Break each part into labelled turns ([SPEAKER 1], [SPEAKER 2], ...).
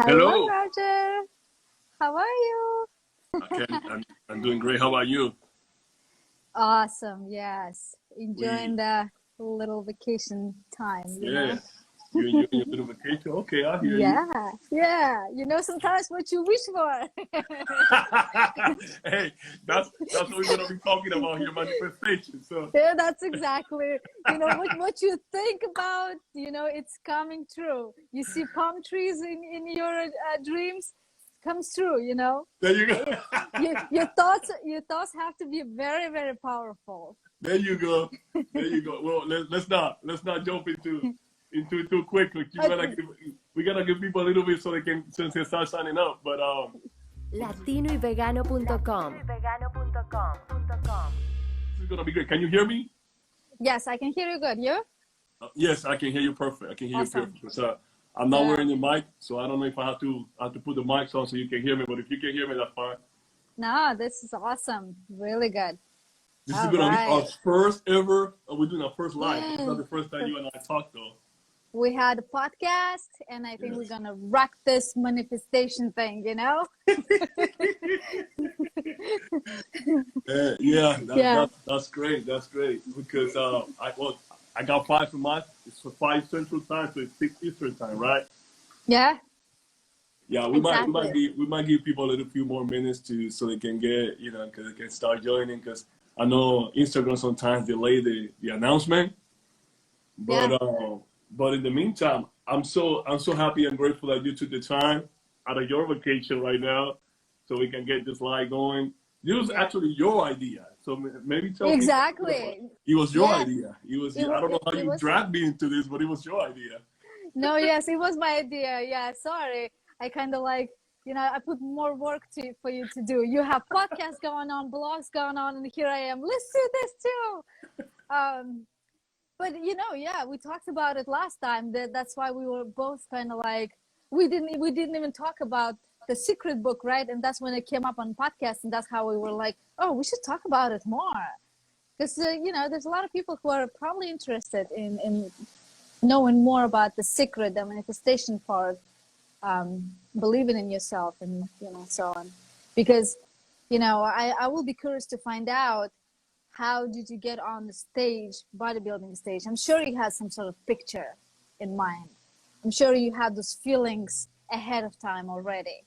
[SPEAKER 1] Hello,
[SPEAKER 2] Hello.
[SPEAKER 1] Roger. How are you?
[SPEAKER 2] I'm doing great. How about you?
[SPEAKER 1] Awesome. Yes. Enjoying
[SPEAKER 2] We,
[SPEAKER 1] the little vacation time.
[SPEAKER 2] yeah. You in your little vacation? Okay, I hear you.
[SPEAKER 1] Yeah. Yeah. Sometimes what you wish for.
[SPEAKER 2] Hey, that's what we're gonna be talking about here, manifestation. So,
[SPEAKER 1] Yeah, that's exactly. What you think about, it's coming true. You see palm trees in your dreams, comes true.
[SPEAKER 2] there you go.
[SPEAKER 1] Uh, your thoughts have to be very, very powerful.
[SPEAKER 2] There you go. There you go. Well, let's not jump into it too quickly. We gotta give people a little bit so they can since they start signing up. But
[SPEAKER 3] latinoyvegano.com.
[SPEAKER 2] this is gonna be great. Can you hear me?
[SPEAKER 1] Yes, I can hear you good. You?
[SPEAKER 2] Yes, I can hear you perfect. I can hear you
[SPEAKER 1] Awesome.
[SPEAKER 2] perfect. So I'm not
[SPEAKER 1] Yeah.
[SPEAKER 2] wearing the mic, so I don't know if I have to put the mics on so you can hear me. But if you can hear me, that's fine.
[SPEAKER 1] No, this is awesome. Really good.
[SPEAKER 2] This is
[SPEAKER 1] All
[SPEAKER 2] gonna be our
[SPEAKER 1] right.
[SPEAKER 2] first ever. We're doing our first live. It's not
[SPEAKER 1] Yay.
[SPEAKER 2] the first time you and I talked though.
[SPEAKER 1] We had a podcast, and I think we're
[SPEAKER 2] Yes.
[SPEAKER 1] gonna rock this manifestation thing.
[SPEAKER 2] Yeah,
[SPEAKER 1] Yeah.
[SPEAKER 2] that's great. That's great because I got five from mine. It's for 5 Central Time, so it's 6 Eastern Time, right?
[SPEAKER 1] Yeah,
[SPEAKER 2] Yeah, we might we might
[SPEAKER 1] exactly.
[SPEAKER 2] give we might give people a little few more minutes to so they can get because they can start joining because I know Instagram sometimes delay the announcement, but
[SPEAKER 1] Yeah.
[SPEAKER 2] in the meantime, I'm so happy and grateful that you took the time out of your vacation right now so we can get this live going. This was
[SPEAKER 1] Yeah.
[SPEAKER 2] actually your idea, so maybe tell people a little bit about it.
[SPEAKER 1] Exactly.
[SPEAKER 2] It was your
[SPEAKER 1] Yes.
[SPEAKER 2] idea. It was
[SPEAKER 1] It,
[SPEAKER 2] I
[SPEAKER 1] wa-
[SPEAKER 2] don't know
[SPEAKER 1] it,
[SPEAKER 2] how
[SPEAKER 1] it
[SPEAKER 2] you
[SPEAKER 1] was.
[SPEAKER 2] dragged me into this, but it was your idea.
[SPEAKER 1] No, yes, it was my idea. Yeah, sorry. I kind of I put more work for you to do. You have podcasts going on, blogs going on, and here I am. Let's do this too. Um, but yeah, we talked about it last time. That's why we were both kind of like we didn't even talk about the secret book, right? And that's when it came up on podcast, and that's how we were like, oh, we should talk about it more because there's a lot of people who are probably interested in knowing more about the secret, the manifestation part, believing in yourself, and so on. Because I will be curious to find out how did you get on the stage, bodybuilding stage. I'm sure you had some sort of picture in mind. I'm sure you had those feelings ahead of time already,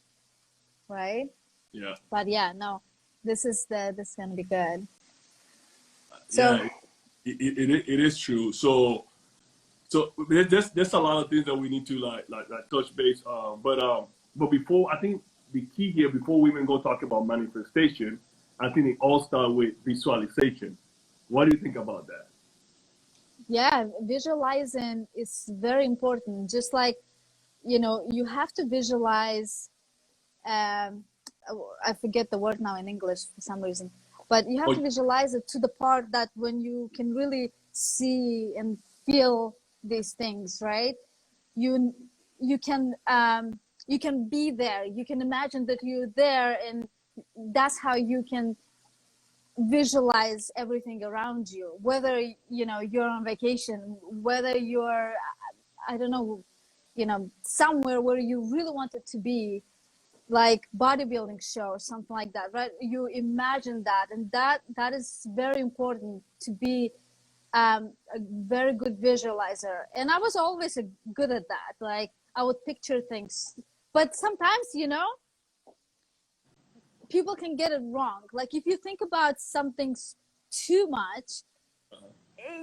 [SPEAKER 1] right?
[SPEAKER 2] Yeah,
[SPEAKER 1] But yeah, no, this is gonna be good. So
[SPEAKER 2] yeah, it is true. So there's a lot of things that we need to like touch base on. But before I think the key here before we even go talk about manifestation, I think it all starts with visualization. What do you think about that?
[SPEAKER 1] yeah, visualizing is very important. Just like you have to visualize. Um, I forget the word now in English for some reason, but you have
[SPEAKER 2] Oh,
[SPEAKER 1] to visualize it to the part that when you can really see and feel these things, right? You you can be there. You can imagine that you're there, and that's how you can visualize everything around you. Whether you're on vacation, whether you're I don't know, somewhere where you really want it to be, like bodybuilding show or something like that, right? You imagine that, and that is very important to be a very good visualizer. And I was always good at that. Like I would picture things, but sometimes people can get it wrong. Like if you think about something too much,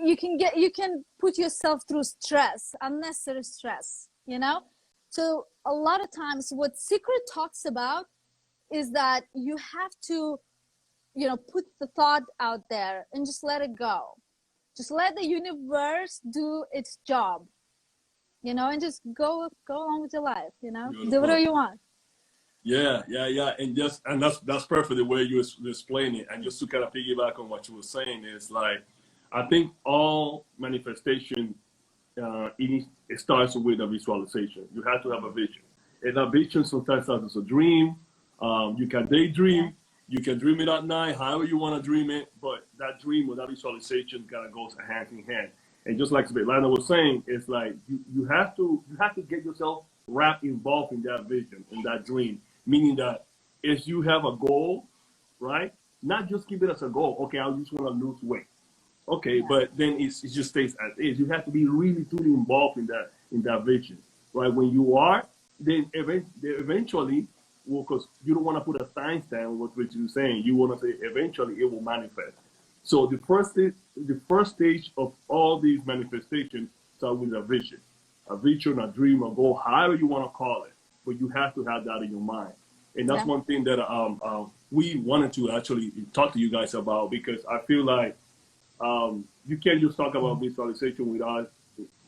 [SPEAKER 1] you can put yourself through stress, unnecessary stress. So a lot of times what secret talks about is that you have to put the thought out there and just let it go. Just let the universe do its job, and just go on with your life. Do whatever
[SPEAKER 2] beautiful.
[SPEAKER 1] you want.
[SPEAKER 2] Yeah, and that's perfect the way you explain it. And just to kind of piggyback on what you were saying is like, I think all manifestation it starts with a visualization. You have to have a vision, and that vision sometimes starts as a dream. You can
[SPEAKER 1] Yeah.
[SPEAKER 2] daydream, you can dream it at night, however you want to dream it. But that dream or that visualization kind of goes hand in hand. And just like Svetlana was saying, it's like you have to get yourself wrap involved in that vision, in that dream. Meaning that if you have a goal, right? Not just keep it as a goal. Okay, I just want to lose weight. Okay,
[SPEAKER 1] Yeah.
[SPEAKER 2] but then it just stays as is. You have to be really, truly involved in that vision, right? When you are, then eventually, well, because you don't want to put a timestamp with what you're saying. You want to say eventually it will manifest. So the first stage of all these manifestations start with a vision, a dream, a goal, however you want to call it. But you have to have that in your mind, and that's
[SPEAKER 1] Yeah.
[SPEAKER 2] one thing that we wanted to actually talk to you guys about, because I feel like you can't just talk about visualization without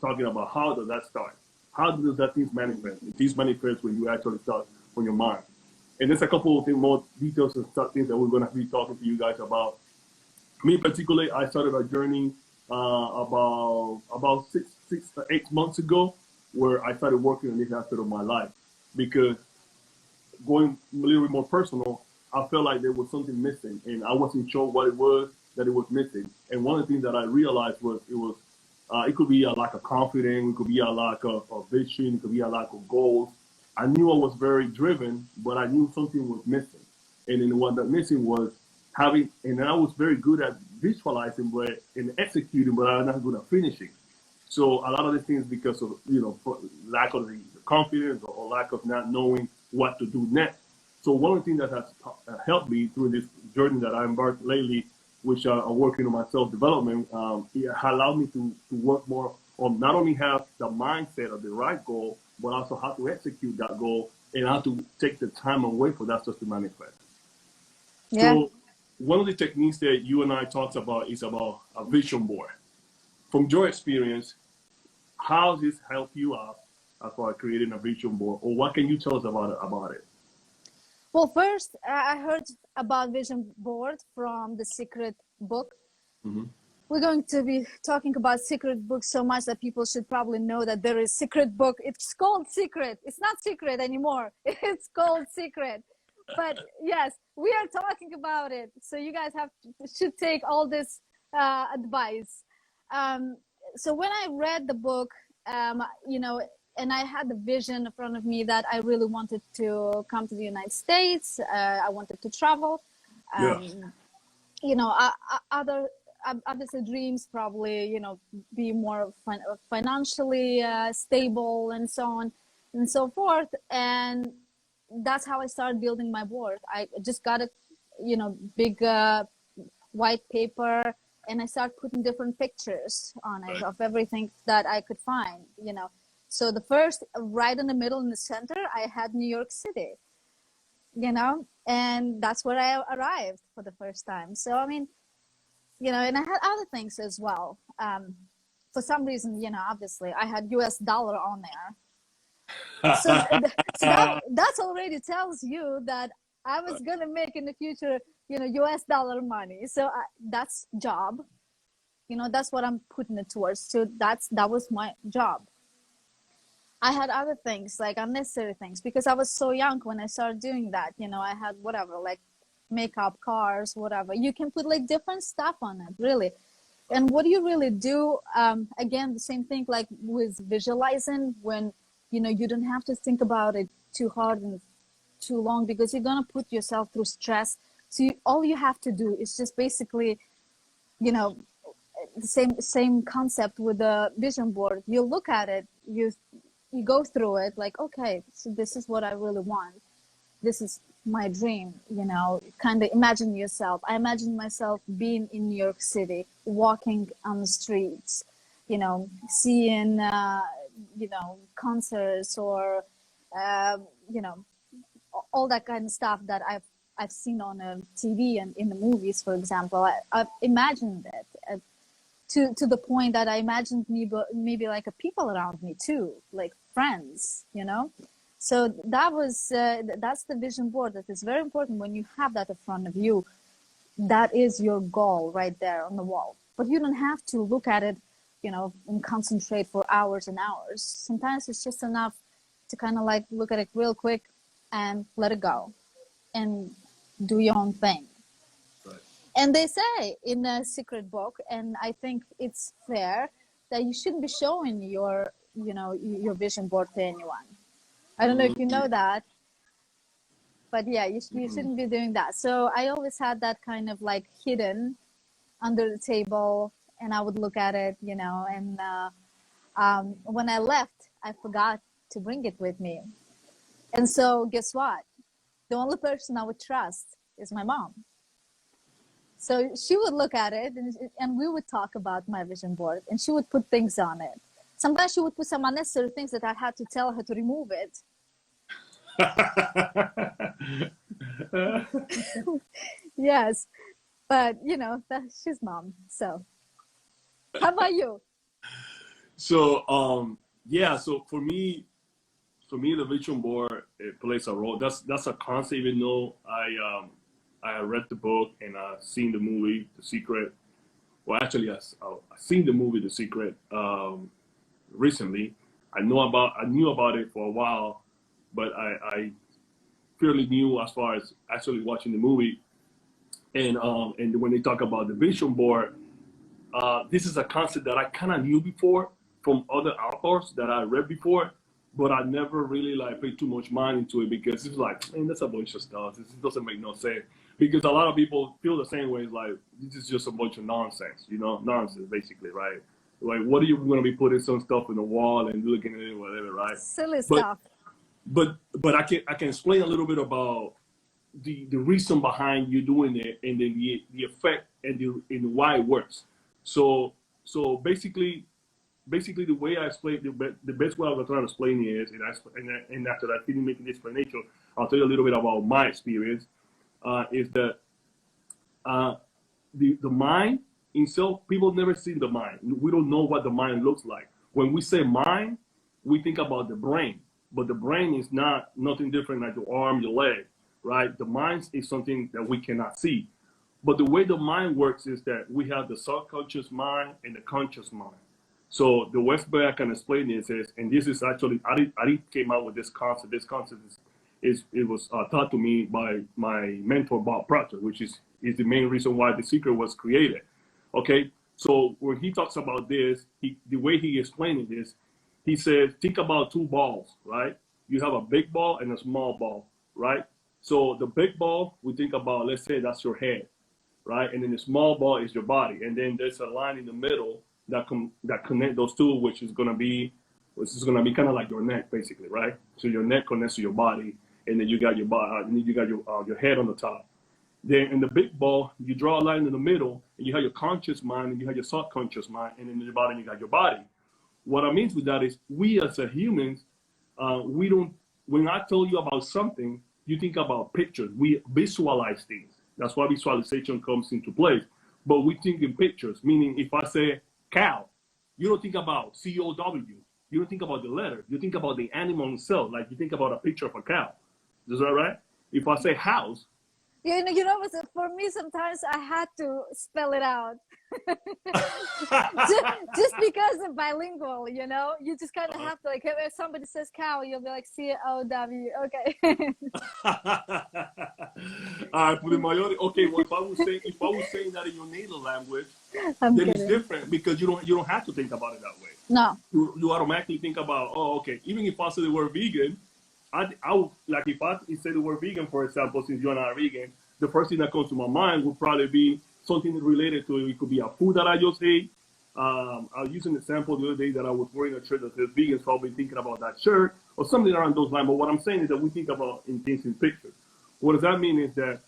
[SPEAKER 2] talking about how does that start? How does that things manifest? These manifest when you actually start on your mind. And there's a couple of more details and stuff, things that we're going to be talking to you guys about. Me particularly, I started a journey about 8 months ago, where I started working on this aspect of my life, because going a little bit more personal, I felt like there was something missing, and I wasn't sure what it was that it was missing. And one of the things that I realized was it could be a lack of confidence, it could be a lack of vision, it could be a lack of goals. I knew I was very driven, but I knew something was missing. And then what that missing was having, and I was very good at visualizing, but in executing, but I'm not good at finishing. So a lot of the things because of lack of the confidence, or lack of not knowing what to do next. So one of the things that has helped me through this journey that I embarked lately, which are working on my self development, it allowed me to work more on not only have the mindset of the right goal, but also how to execute that goal and how to take the time away for that stuff to manifest.
[SPEAKER 1] Yeah.
[SPEAKER 2] So one of the techniques that you and I talked about is about a vision board. From your experience, how does this help you out as far as creating a vision board, or what can you tell us about it?
[SPEAKER 1] Well, first, I heard about vision board from the secret book.
[SPEAKER 2] Mm-hmm.
[SPEAKER 1] We're going to be talking about secret books so much that people should probably know that there is secret book. It's called secret. It's not secret anymore. It's called secret. But yes, we are talking about it. So you guys should take all this advice. Um, so when I read the book, and I had the vision in front of me that I really wanted to come to the United States. I wanted to travel.
[SPEAKER 2] Yeah.
[SPEAKER 1] Other obviously dreams probably be more financially stable and so on and so forth. And that's how I started building my board. I just got a big white paper, and I started putting different pictures on it of everything that I could find. So the first, right in the middle, in the center, I had New York City, and that's where I arrived for the first time. So I mean, and I had other things as well. For some reason, obviously I had US dollar on there. So, that already tells you that I was going to make in the future, US dollar money. So that's job, that's what I'm putting it towards. So that was my job. I had other things, like unnecessary things, because I was so young when I started doing that. I had whatever, like makeup, cars, whatever. You can put like different stuff on it, really. And what do you really do? Again, the same thing like with visualizing, when you don't have to think about it too hard and too long, because you're gonna put yourself through stress. So all you have to do is just basically, the same concept with the vision board. You look at it, you go through it, like, okay, so this is what I really want. This is my dream, kind of imagine yourself. I imagine myself being in New York City, walking on the streets, seeing, concerts, or, all that kind of stuff that I've seen on TV and in the movies, for example. I've imagined it to the point that I imagined maybe like a people around me too, like friends, So that's the vision board. That is very important. When you have that in front of you, that is your goal right there on the wall. But you don't have to look at it, and concentrate for hours and hours. Sometimes it's just enough to kind of like look at it real quick and let it go and do your own thing.
[SPEAKER 2] Right.
[SPEAKER 1] And they say in a secret book, and I think it's fair, that you shouldn't be showing your vision board to anyone. I don't know if you know that, but yeah, you shouldn't be doing that. So I always had that kind of like hidden under the table, and I would look at it, you know, and when I left, I forgot to bring it with me. And so guess what? The only person I would trust is my mom. So she would look at it, and we would talk about my vision board, and she would put things on it. Sometimes she would put some unnecessary things that I had to tell her to remove it. Yes, but you know, she's mom. So how about you?
[SPEAKER 2] So yeah, so for me the vision board, it plays a role. That's a concept. Even though I read the book and I've seen the movie The Secret. Well, actually, I've seen the movie The Secret recently. I knew about it for a while, but I fairly new as far as actually watching the movie. And when they talk about the vision board, this is a concept that I kind of knew before from other authors that I read before, but I never really like paid too much mind into it because it's like, man, that's a bunch of stuff. This doesn't make no sense. Because a lot of people feel the same way. It's like, this is just a bunch of nonsense, you know, nonsense basically, right? Like, what are you going to be putting some stuff in the wall and looking at it, whatever, right?
[SPEAKER 1] Silly
[SPEAKER 2] But
[SPEAKER 1] stuff.
[SPEAKER 2] but I can explain a little bit about the reason behind you doing it and then the effect and why it works. So so basically the way I explain the best way I was trying to explain it is, and after that, didn't make an explanation, I'll tell you a little bit about my experience. Is that uh, the mind itself? People never seen the mind. We don't know what the mind looks like. When we say mind, we think about the brain, but the brain is not nothing different like your arm, your leg, right? The mind is something that we cannot see. But the way the mind works is that we have the subconscious mind and the conscious mind. So the best way I can explain this is, and this is actually I didn't came out with this concept. This concept is it was taught to me by my mentor Bob Proctor, which is the main reason why The Secret was created. Okay, so when he talks about this, the way he explained it is, he says, think about two balls, right? You have a big ball and a small ball, right? So the big ball, we think about, let's say that's your head, right? And then the small ball is your body, and then there's a line in the middle that connect those two, which is gonna be kind of like your neck, basically, right? So your neck connects to your body, and then you got your body, and then you got your head on the top. Then in the big ball, you draw a line in the middle, and you have your conscious mind, and you have your subconscious mind, and then in the bottom you got your body. What I mean with that is, we as a humans, we don't. When I tell you about something, you think about pictures. We visualize things. That's why visualization comes into place. But we think in pictures, meaning if I say cow, you don't think about COW. You don't think about the letter. You think about the animal itself. Like you think about a picture of a cow. Is that right? If I say house,
[SPEAKER 1] You know, for me, sometimes I had to spell it out. Just because of bilingual, you know, you just kind of have to, like, if somebody says cow, you'll be like COW. Okay.
[SPEAKER 2] okay. Well, if I was saying that in your native language,
[SPEAKER 1] I'm
[SPEAKER 2] then it's
[SPEAKER 1] kidding.
[SPEAKER 2] different because you don't have to think about it that way.
[SPEAKER 1] No.
[SPEAKER 2] You automatically think about, oh, okay. Even if I say the word vegan, I would, like if I say the word vegan, for example, since you're not vegan, the first thing that comes to my mind would probably be something related to it. It could be a food that I just ate. I was using an example the other day that I was wearing a shirt that says vegan, so I'll be thinking about that shirt or something around those lines. But what I'm saying is that we think about in things in pictures. What does that mean is that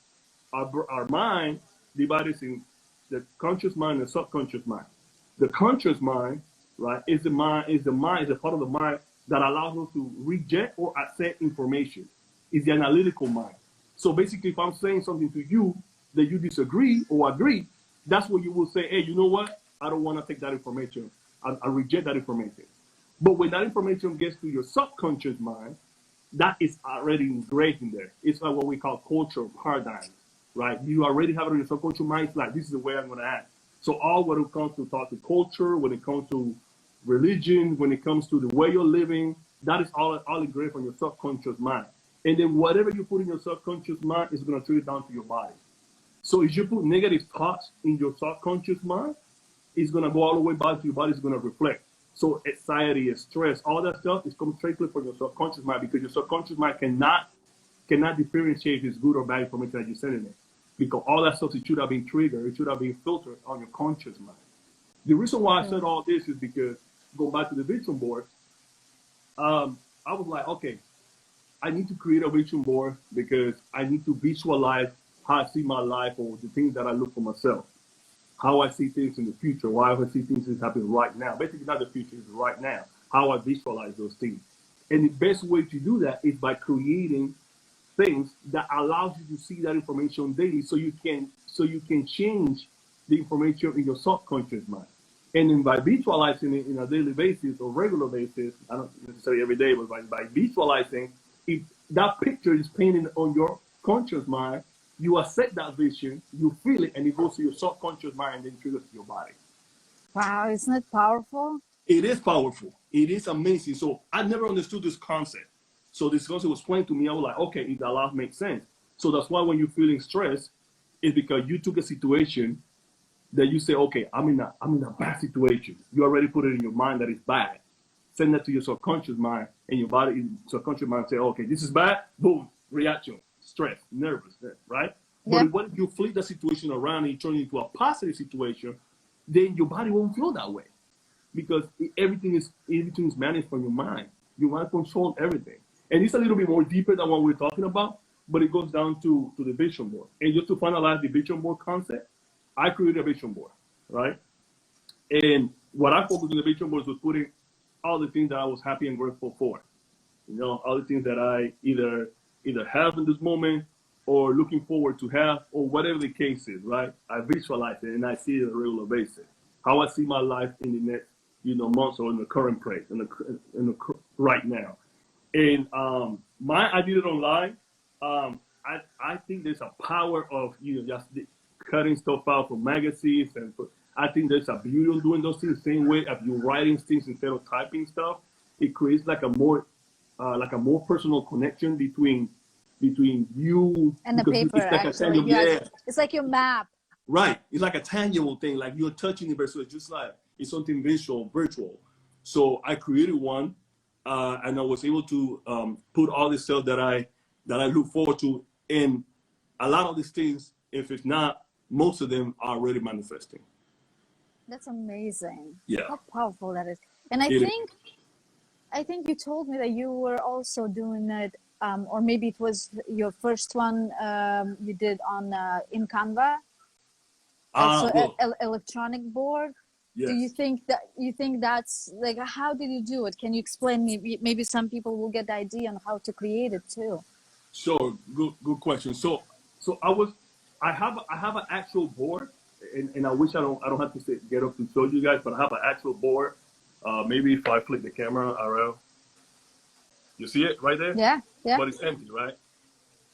[SPEAKER 2] our mind divided in the conscious mind and subconscious mind. The conscious mind, right, is a part of the mind that allows us to reject or accept information. It's the analytical mind. So basically, if I'm saying something to you that you disagree or agree, that's what you will say, hey, you know what? I don't want to take that information. I reject that information. But when that information gets to your subconscious mind, that is already engraved in there. It's like what we call cultural paradigms, right? You already have it in your subconscious mind. It's like, this is the way I'm going to act. So all when it comes to talk to culture, when it comes to religion, when it comes to the way you're living, that is all engraved on your subconscious mind. And then whatever you put in your subconscious mind is going to trickle down to your body. So if you put negative thoughts in your subconscious mind, it's going to go all the way back to your body. It's going to reflect. So anxiety, stress, all that stuff is coming straight from your subconscious mind, because your subconscious mind cannot differentiate if it's good or bad information that you're sending it. Because all that stuff, it should have been triggered, it should have been filtered on your conscious mind. The reason why I said all this is because, going back to the vision board, I was like, okay, I need to create a vision board because I need to visualize how I see my life, or the things that I look for myself, how I see things in the future, why I see things that happen right now. Basically, not the future, it's right now, how I visualize those things. And the best way to do that is by creating things that allows you to see that information daily, so you can change the information in your subconscious mind. And then by visualizing it in a daily basis or regular basis, I don't necessarily every day, but by visualizing, if that picture is painted on your conscious mind, you accept that vision, you feel it, and it goes to your subconscious mind and then triggers to your body.
[SPEAKER 1] Wow, isn't it powerful?
[SPEAKER 2] It is powerful. It is amazing. So I never understood this concept. So this concept was explained to me. I was like, okay, if that laugh makes sense. So that's why when you're feeling stressed, it's because you took a situation that you say, okay, I'm in a bad situation. You already put it in your mind that it's bad. Send that to your subconscious mind, and your body, subconscious mind say, okay, this is bad. Boom, reaction, stress, nervous, right? But what if you flip the situation around and you turn it into a positive situation, then your body won't feel that way, because everything is managed from your mind. You want to control everything. And it's a little bit more deeper than what we're talking about, but it goes down to the vision board. And just to finalize the vision board concept, I created a vision board, right? And what I focused on the vision board was putting all the things that I was happy and grateful for. You know, all the things that I either have in this moment or looking forward to have, or whatever the case is, right? I visualize it and I see it on a regular basis. How I see my life in the next, months, or in the current place, right now. And I did it online. I think there's a power of just cutting stuff out from magazines, and I think there's a beauty of doing those things the same way if you're writing things instead of typing stuff. It creates like a more personal connection between you
[SPEAKER 1] and the paper.
[SPEAKER 2] It's like
[SPEAKER 1] it's like your map.
[SPEAKER 2] Right. It's like a tangible thing, like you're touching it, so it's just like it's something virtual. So I created one, and I was able to put all this stuff that I look forward to, and a lot of these things, if it's not, most of them are already manifesting.
[SPEAKER 1] That's amazing.
[SPEAKER 2] Yeah.
[SPEAKER 1] How powerful that is. And I think you told me that you were also doing it, or maybe it was your first one you did on in Canva. Electronic board.
[SPEAKER 2] Yes.
[SPEAKER 1] Do you think that's like, how did you do it? Can you explain me? Maybe some people will get the idea on how to create it too.
[SPEAKER 2] Sure. Good question. So I have an actual board, and I wish I don't have to get up to show you guys, but I have an actual board. Maybe if I flip the camera around, you see it right there?
[SPEAKER 1] Yeah.
[SPEAKER 2] But it's empty, right?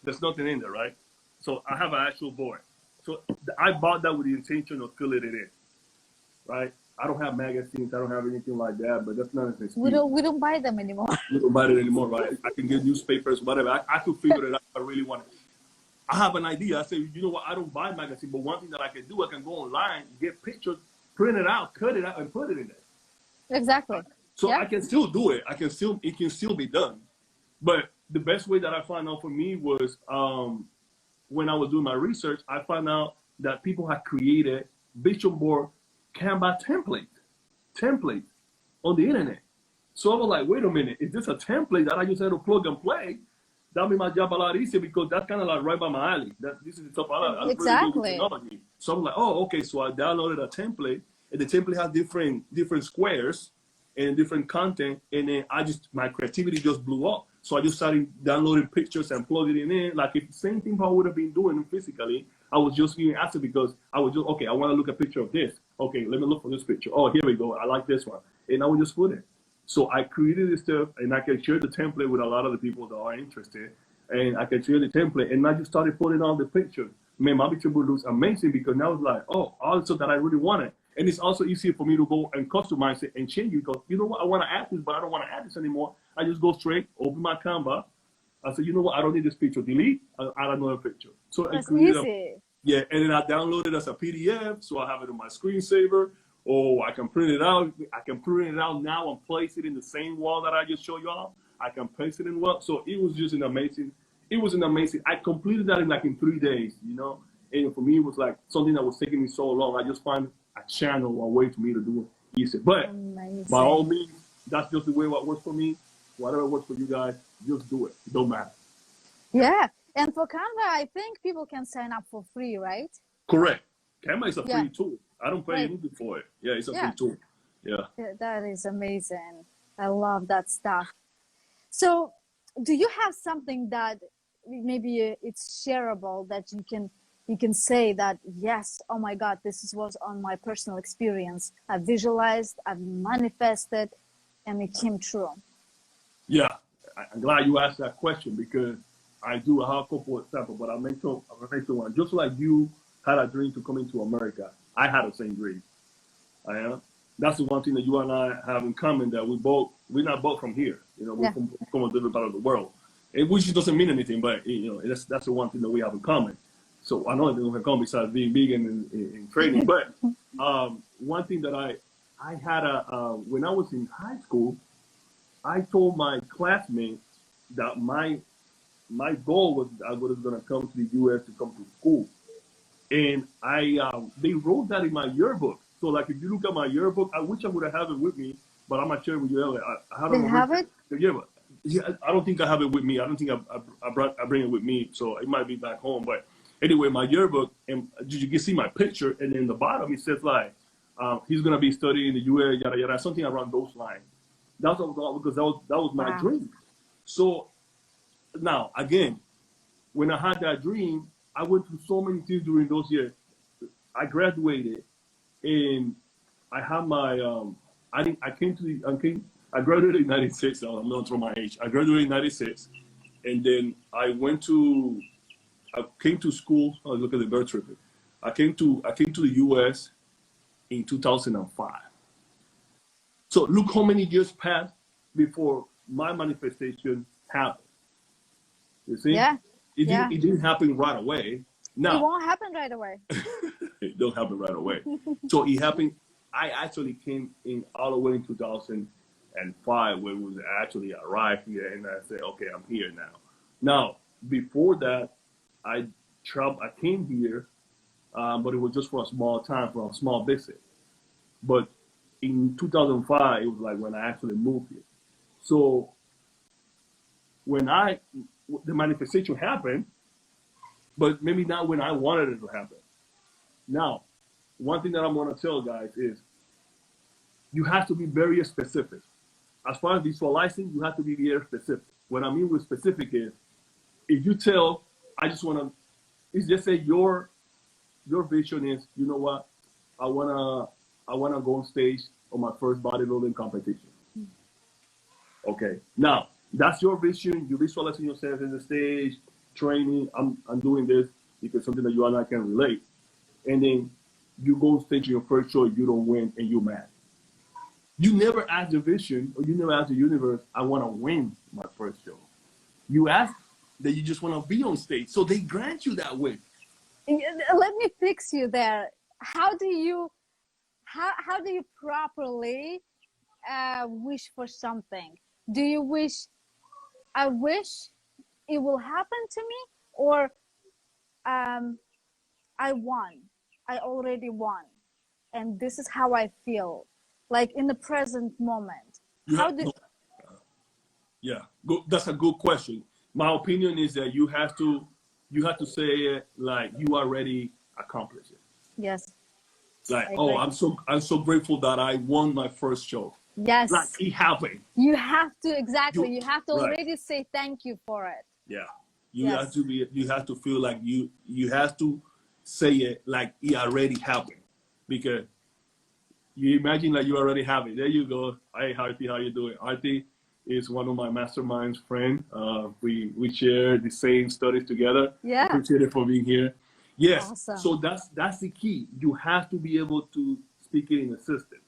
[SPEAKER 2] There's nothing in there, right? So I have an actual board. So I bought that with the intention of filling it in, right? I don't have magazines. I don't have anything like that, but that's not an excuse.
[SPEAKER 1] We don't buy them anymore.
[SPEAKER 2] We don't buy it anymore, right? I can get newspapers, whatever. I could figure it out if I really want it. I have an idea. I say, you know what? I don't buy magazines, but one thing that I can do, I can go online, get pictures, print it out, cut it out, and put it in there.
[SPEAKER 1] Exactly.
[SPEAKER 2] So I can still do it. It can still be done. But the best way that I found out for me was when I was doing my research, I found out that people had created vision board Canva template on the internet. So I was like, wait a minute, is this a template that I just had to plug and play? That made my job a lot easier, because that's kind of like right by my alley. This is the stuff I like.
[SPEAKER 1] Exactly.
[SPEAKER 2] Really. So I'm like, oh, okay. So I downloaded a template, and the template has different squares and different content, and then my creativity just blew up. So I just started downloading pictures and plugging it in. Like, if the same thing I would have been doing physically, I was just being asked, because I was just, okay, I want to look at a picture of this. Okay, let me look for this picture. Oh, here we go. I like this one. And I would just put it. So I created this stuff, and I can share the template with a lot of the people that are interested. And I can share the template, and I just started putting on the pictures. Man, my picture board looks amazing, because now it's like, oh, all the stuff that I really wanted. And it's also easier for me to go and customize it and change it, because you know what, I want to add this, but I don't want to add this anymore. I just go straight, open my Canva. I say, you know what, I don't need this picture. Delete, I'll add another picture. So
[SPEAKER 1] that's easy.
[SPEAKER 2] Yeah, and then I download it as a PDF, so I have it on my screensaver, Oh, I can print it out. I can print it out now and place it in the same wall that I just showed you all. I can place it in wall. So it was just an amazing. It was an amazing. I completed that in 3 days. And for me, it was like something that was taking me so long. I just find a channel, a way for me to do it easy. But
[SPEAKER 1] Amazing.
[SPEAKER 2] by all means, that's just the way what works for me. Whatever works for you guys, just do it. It don't matter.
[SPEAKER 1] Yeah. And for Canva, I think people can sign up for free, right?
[SPEAKER 2] Correct. Canva is a
[SPEAKER 1] Yeah.
[SPEAKER 2] free tool. I don't pay
[SPEAKER 1] Right.
[SPEAKER 2] anything for it. Yeah, it's a
[SPEAKER 1] Yeah.
[SPEAKER 2] free tool. Yeah.
[SPEAKER 1] Yeah, that is amazing. I love that stuff. So, do you have something that maybe it's shareable that you can say that yes, oh my God, was on my personal experience. I visualized, I manifested, and it came true.
[SPEAKER 2] Yeah. I'm glad you asked that question because I do have a couple of examples, but I'll mention one. Just like you had a dream to come into America, I had the same dream. That's the one thing that you and I have in common, that we're not both from here. We're
[SPEAKER 1] Yeah.
[SPEAKER 2] from a different part of the world. Which doesn't mean anything, but that's the one thing that we have in common. So I know that we have in common besides being vegan and trading. But one thing that I had when I was in high school, I told my classmates that my goal was I was going to come to the U.S. to come to school, and they wrote that in my yearbook. So like if you look at my yearbook, I wish I would have it with me, but I'm not sure with you. I
[SPEAKER 1] They have it?
[SPEAKER 2] Yeah, I don't think I have it with me. I don't think I bring it with me, so it might be back home. But anyway, my yearbook, and you can see my picture, and in the bottom it says like he's gonna be studying in the U.S. yada yada, something around those lines. That's what I was, because that was my dream. So now again, when I had that dream, I went through so many things during those years. I graduated, and I had my I graduated in '96. I'm not throw my age. I graduated in '96, and then I came to school. Oh, look at the bird tripping. I came to the U.S. in 2005. So look how many years passed before my manifestation happened. You see?
[SPEAKER 1] Yeah.
[SPEAKER 2] It didn't happen right away. No.
[SPEAKER 1] It won't happen right away.
[SPEAKER 2] It don't happen right away. So it happened. I actually came in all the way in 2005 when we actually arrived here, and I said, okay, I'm here now. Now, before that, I came here, but it was just for a small time, for a small visit. But in 2005, it was like when I actually moved here. So when the manifestation happened, but maybe not when I wanted it to happen. Now, one thing that I'm going to tell guys is you have to be very specific. As far as visualizing, you have to be very specific. What I mean with specific is, if you tell, I just want to, it's just say your vision is, you know what, I wanna go on stage on my first bodybuilding competition. Okay, now that's your vision. You visualizing yourself in the stage, training. I'm doing this because something that you and I can relate. And then you go on stage in your first show, you don't win, and you're mad. You never ask the vision, or you never ask the universe, I want to win my first show. You ask that you just want to be on stage, so they grant you that wish.
[SPEAKER 1] Let me fix you there. How do you properly wish for something? Do you wish, I wish it will happen to me, or I won, I already won, and this is how I feel, like in the present moment?
[SPEAKER 2] Yeah, that's a good question. My opinion is that you have to say it like you already accomplished it.
[SPEAKER 1] Yes.
[SPEAKER 2] Like, oh, I'm so grateful that I won my first show.
[SPEAKER 1] Yes.
[SPEAKER 2] Like it happened.
[SPEAKER 1] You have to you have to already
[SPEAKER 2] right.
[SPEAKER 1] say thank you for it.
[SPEAKER 2] Yeah. You have to feel like you have to say it like it already happened. Because you imagine like you already have it. There you go. Hey, Harty, how you doing? Harty is one of my masterminds friend. We share the same studies together.
[SPEAKER 1] Yeah.
[SPEAKER 2] Appreciate it for being here. Yes.
[SPEAKER 1] Awesome.
[SPEAKER 2] So that's the key. You have to be able to speak it in the system.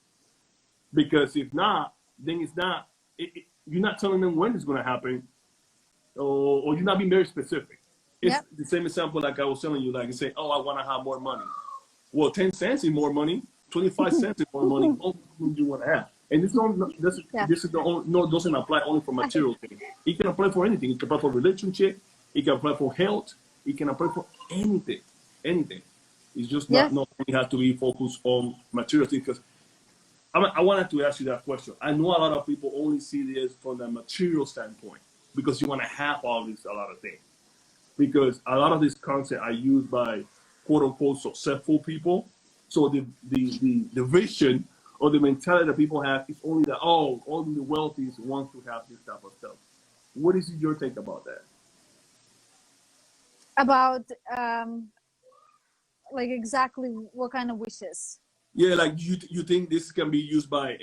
[SPEAKER 2] Because if not, then it's not. You're not telling them when it's going to happen, or you're not being very specific. It's the same example like I was telling you. Like you say, oh, I want to have more money. Well, 10 cents is more money. 25 cents is more money. How much do you want to have? And it's not,
[SPEAKER 1] Yeah.
[SPEAKER 2] this is the only, no, doesn't apply only for material things. It can apply for anything. It can apply for relationship. It can apply for health. It can apply for anything. Anything. It's just
[SPEAKER 1] Yeah.
[SPEAKER 2] not only have to be focused on material things. Because I wanted to ask you that question. I know a lot of people only see this from the material standpoint because you want to have all these, a lot of things. Because a lot of these concepts are used by quote unquote successful people. So the vision or the mentality that people have is only that, oh, only the wealthy want to have this type of stuff. What is your take about that?
[SPEAKER 1] About like exactly what kind of wishes?
[SPEAKER 2] Yeah, like you think this can be used by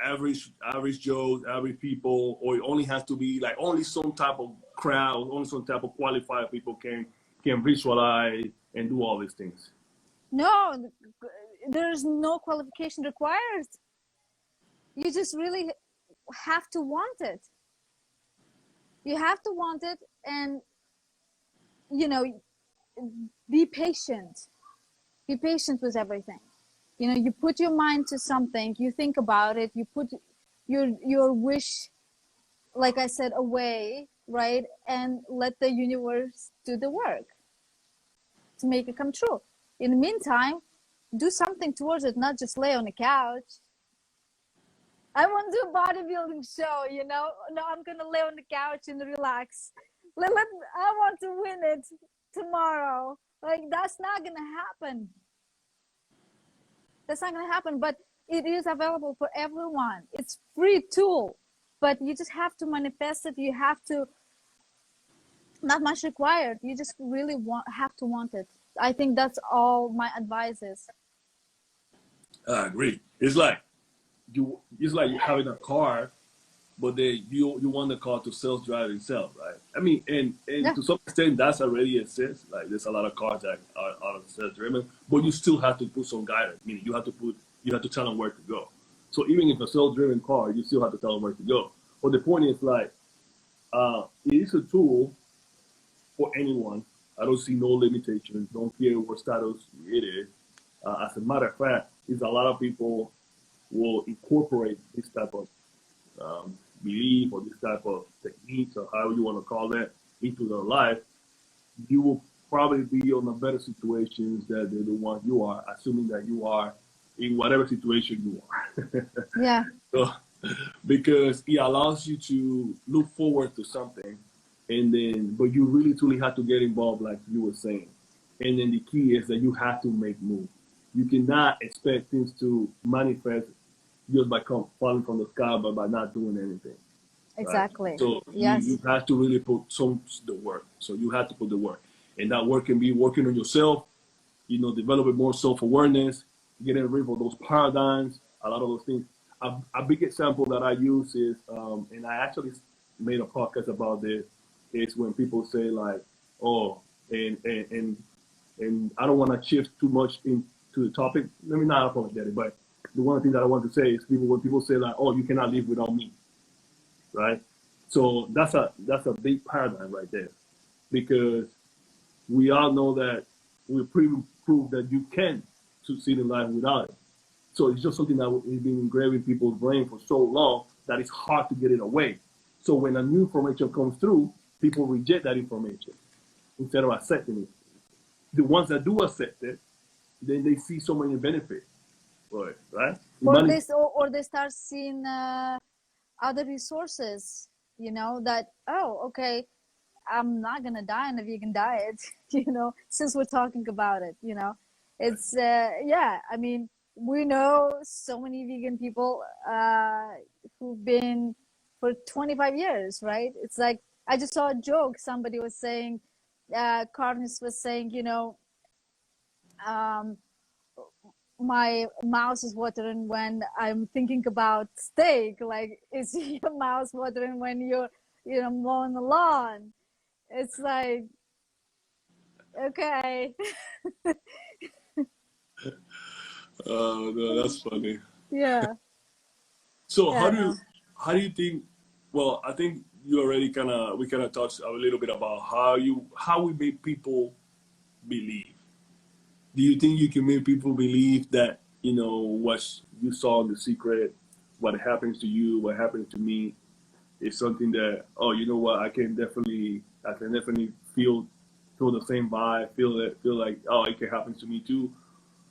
[SPEAKER 2] average Joes, average people, or it only has to be like only some type of crowd, only some type of qualified people can visualize and do all these things.
[SPEAKER 1] No, there's no qualification required. You just really have to want it. You have to want it, and be patient. Be patient with everything. You put your mind to something, you think about it, you put your wish, like I said, away, right? And let the universe do the work to make it come true. In the meantime, do something towards it, not just lay on the couch. I want to do a bodybuilding show, No, I'm going to lay on the couch and relax. I want to win it tomorrow. Like, that's not going to happen. That's not going to happen, but it is available for everyone. It's free tool, but you just have to manifest it. You have to, not much required. You just really have to want it. I think that's all my advice is.
[SPEAKER 2] I agree. It's like having a car, but then you want the car to self-drive itself, right? I mean, and
[SPEAKER 1] Yeah.
[SPEAKER 2] to some extent, that's already exists. Like there's a lot of cars that are self-driven, but you still have to put some guidance. Meaning you have to tell them where to go. So even if a self-driven car, you still have to tell them where to go. But the point is like, it is a tool for anyone. I don't see no limitations. Don't care what status it is. As a matter of fact, is a lot of people will incorporate this type of belief or this type of techniques or however you want to call that into their life. You will probably be on a better situations than the one you are, assuming that you are in whatever situation you are.
[SPEAKER 1] Yeah.
[SPEAKER 2] So, because it allows you to look forward to something, but you really truly have to get involved, like you were saying. And then the key is that you have to make moves. You cannot expect things to manifest just by falling from the sky, but by not doing anything.
[SPEAKER 1] Exactly.
[SPEAKER 2] Right? So
[SPEAKER 1] yes.
[SPEAKER 2] you have to really put the work. So you have to put the work, and that work can be working on yourself. Developing more self-awareness, getting rid of those paradigms, a lot of those things. A big example that I use is, and I actually made a podcast about this, is when people say like, oh, and I don't want to shift too much into the topic. Let me not apologize, but the one thing that I want to say is when people say like, oh, you cannot live without me, right? So that's a big paradigm right there, because we all know that we prove that you can succeed in life without it. So it's just something that has been engraved in people's brain for so long that it's hard to get it away. So when a new information comes through, people reject that information instead of accepting it. The ones that do accept it, then they see so many benefits for it, right?
[SPEAKER 1] Or they start seeing other resources, that, oh, okay, I'm not gonna die on a vegan diet, since we're talking about it, it's I mean, we know so many vegan people who've been for 25 years, right? It's like, I just saw a joke. Somebody was saying, Carnes was saying, my mouth is watering when I'm thinking about steak. Like, is your mouth watering when you're, mowing the lawn? It's like, okay.
[SPEAKER 2] Oh no, that's funny.
[SPEAKER 1] Yeah.
[SPEAKER 2] So
[SPEAKER 1] Yeah,
[SPEAKER 2] how do you think? Well, I think you already we kind of touched a little bit about how we make people believe. Do you think you can make people believe that you know, what you saw in The Secret, what happens to you, what happens to me, is something that, oh, you know what, I can definitely feel the same vibe, feel like, oh, it can happen to me too.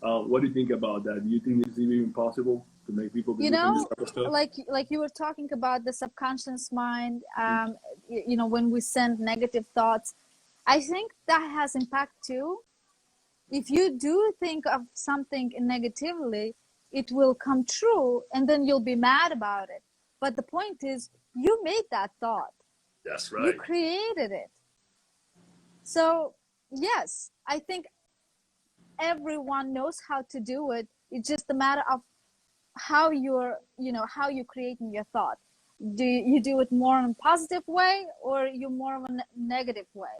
[SPEAKER 2] What do you think about that? Do you think it's even possible to make people
[SPEAKER 1] You
[SPEAKER 2] believe in this
[SPEAKER 1] know,
[SPEAKER 2] type of stuff?
[SPEAKER 1] like you were talking about the subconscious mind, you know, when we send negative thoughts, I think that has impact too. If you do think of something negatively, it will come true, and then you'll be mad about it. But the point is, you made that thought.
[SPEAKER 2] That's
[SPEAKER 1] You
[SPEAKER 2] right.
[SPEAKER 1] created it. So yes, I think everyone knows how to do it. It's just a matter of how you're, you know, how you creating your thought. Do you do it more in a positive way, or you more of a negative way?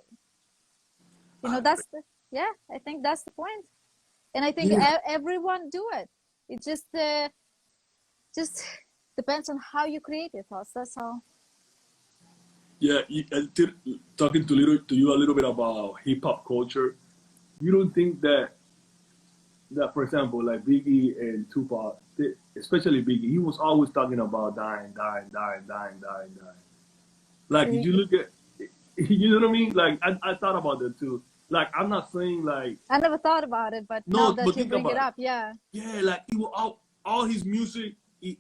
[SPEAKER 1] You know, that's the, yeah, I think that's the point. And I think
[SPEAKER 2] Yeah.
[SPEAKER 1] everyone do it. It just depends on how you create your thoughts. That's all.
[SPEAKER 2] Yeah, talking to you a little bit about hip hop culture, you don't think that, for example, like Biggie and Tupac, especially Biggie, he was always talking about dying, dying, dying, dying, dying, dying. Like, if you look at, you know what I mean? Like, I thought about that too. Like, I'm not saying like,
[SPEAKER 1] I never thought about it, but now
[SPEAKER 2] no,
[SPEAKER 1] that
[SPEAKER 2] but
[SPEAKER 1] you
[SPEAKER 2] think
[SPEAKER 1] bring it
[SPEAKER 2] about it.
[SPEAKER 1] up, yeah,
[SPEAKER 2] Yeah, like, he will, all his music,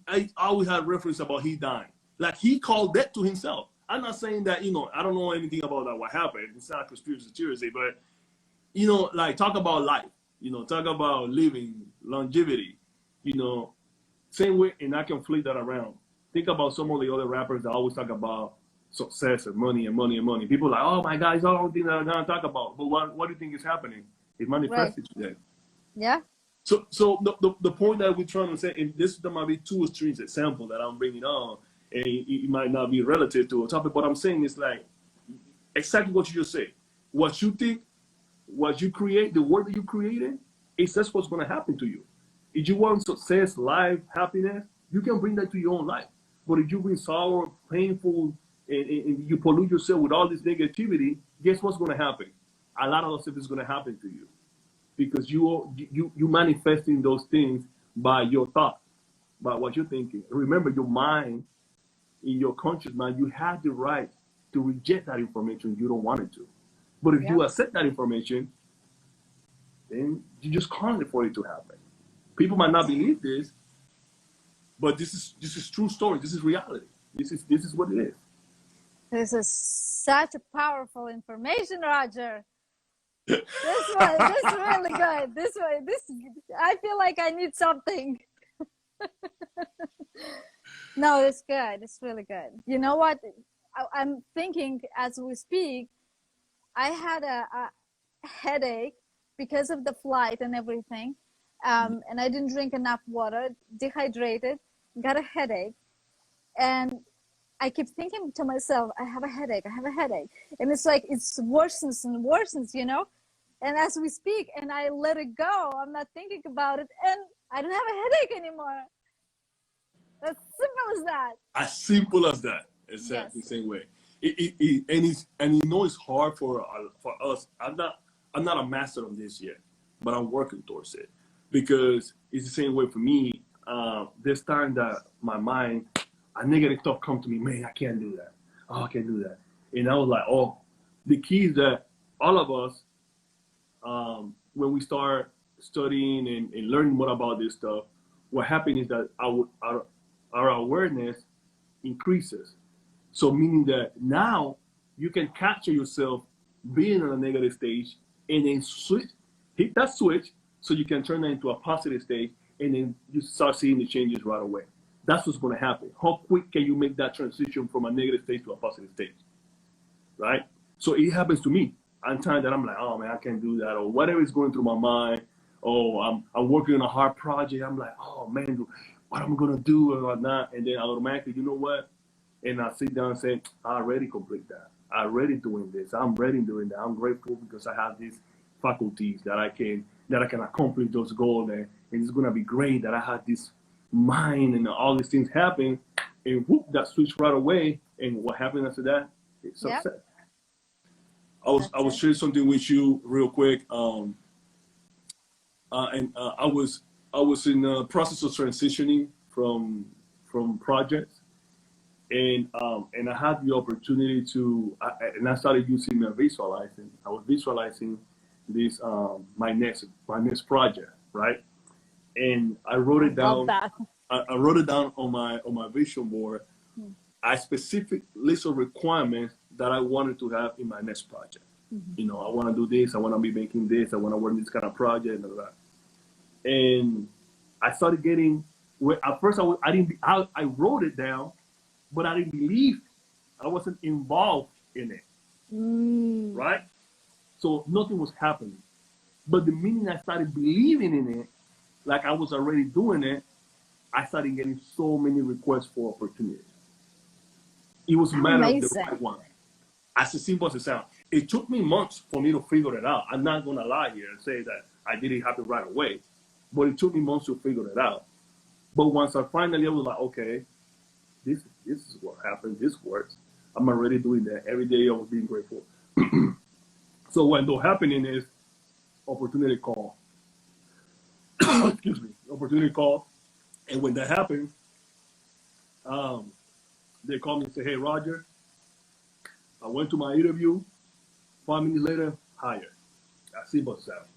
[SPEAKER 2] I always had reference about he dying. Like, he called that to himself. I'm not saying that, you know, I don't know anything about that, what happened. It's not a conspiracy theory, but, you know, like, talk about life, you know, talk about living, longevity, you know, same way, and I can flip that around. Think about some of the other rappers that always talk about success and money and money and money. People are like, oh my God, it's all the thing that I'm gonna talk about. But what do you think is happening? It
[SPEAKER 1] right,
[SPEAKER 2] manifested today.
[SPEAKER 1] yeah,
[SPEAKER 2] So the point that we're trying to say, and this there might be two extremes example that I'm bringing on, and it might not be relative to a topic, but I'm saying is like exactly what you just said. What you think, what you create, the world that you created, is that's what's going to happen to you. If you want success, life, happiness, you can bring that to your own life. But if you bring sorrow, painful, and you pollute yourself with all this negativity, guess what's going to happen? A lot of stuff is going to happen to you because you manifesting those things by your thought, by what you're thinking. Remember, your mind, in your conscious mind, you have the right to reject that information if you don't want it to. But if
[SPEAKER 1] yeah,
[SPEAKER 2] you accept that information, then you just call it for it to happen. People might not believe this, but this is true story. This is reality. This is what it is.
[SPEAKER 1] this is such a powerful information, Roger. This one, this is really good. This one, this, I feel like I need something. No, it's good. It's really good. You know what? I'm thinking as we speak, I had a headache because of the flight and everything. And I didn't drink enough water, dehydrated, got a headache. And I keep thinking to myself, I have a headache, I have a headache. And it's like, it's worsens and worsens, you know? And as we speak, and I let it go, I'm not thinking about it, and I don't have a headache anymore. As simple as that.
[SPEAKER 2] As simple as that. Exactly the
[SPEAKER 1] Yes.
[SPEAKER 2] same way. And you know it's hard for us. I'm not a master of this yet, but I'm working towards it because it's the same way for me. This time that my mind, a negative thought come to me, man, I can't do that. Oh, I can't do that. And I was like, oh, the key is that all of us, when we start studying and learning more about this stuff, what happens is that our awareness increases. So meaning that now you can capture yourself being in a negative stage and then hit that switch so you can turn that into a positive stage and then you start seeing the changes right away. That's what's going to happen. How quick can you make that transition from a negative stage to a positive stage? Right? So it happens to me. I'm times that I'm like, oh man, I can't do that, or whatever is going through my mind. Oh, I'm working on a hard project. I'm like, oh man, what am I gonna do or not? And then I automatically, you know what? And I sit down and say, I already complete that. I already doing this. I'm ready doing that. I'm grateful because I have these faculties that I can accomplish those goals there. And it's gonna be great that I had this mind and all these things happen. And whoop, that switch right away. And what happened after that? It's
[SPEAKER 1] Yep.
[SPEAKER 2] success. I was sharing something with you real quick. And I was I was in the process of transitioning from projects, and I had the opportunity to, and I started using visualizing. I was visualizing this my next project, right? And I wrote
[SPEAKER 1] I
[SPEAKER 2] it
[SPEAKER 1] love
[SPEAKER 2] down.
[SPEAKER 1] that.
[SPEAKER 2] I wrote it down on my vision board. A specific list of requirements that I wanted to have in my next project. You know, I want to do this. I want to be making this. I want to work in this kind of project. And, and I started getting. At first, I didn't. I wrote it down, but I didn't believe. I wasn't involved in it. Right. So nothing was happening. But the minute I started believing in it, like I was already doing it, I started getting so many requests for opportunities. It was a matter of the
[SPEAKER 1] Amazing.
[SPEAKER 2] right one. As simple as it sounds. It took me months for me to figure it out. I'm not gonna lie here and say that I didn't happen right away, but it took me months to figure it out. But once I finally was like, okay, this is what happened. This works. I'm already doing that every day. I was being grateful. So what ended up happening is opportunity call. Excuse me, opportunity call. And when that happened, they called me and said, "Hey, Roger, I went to my interview. 5 minutes later, hired." As simple as that.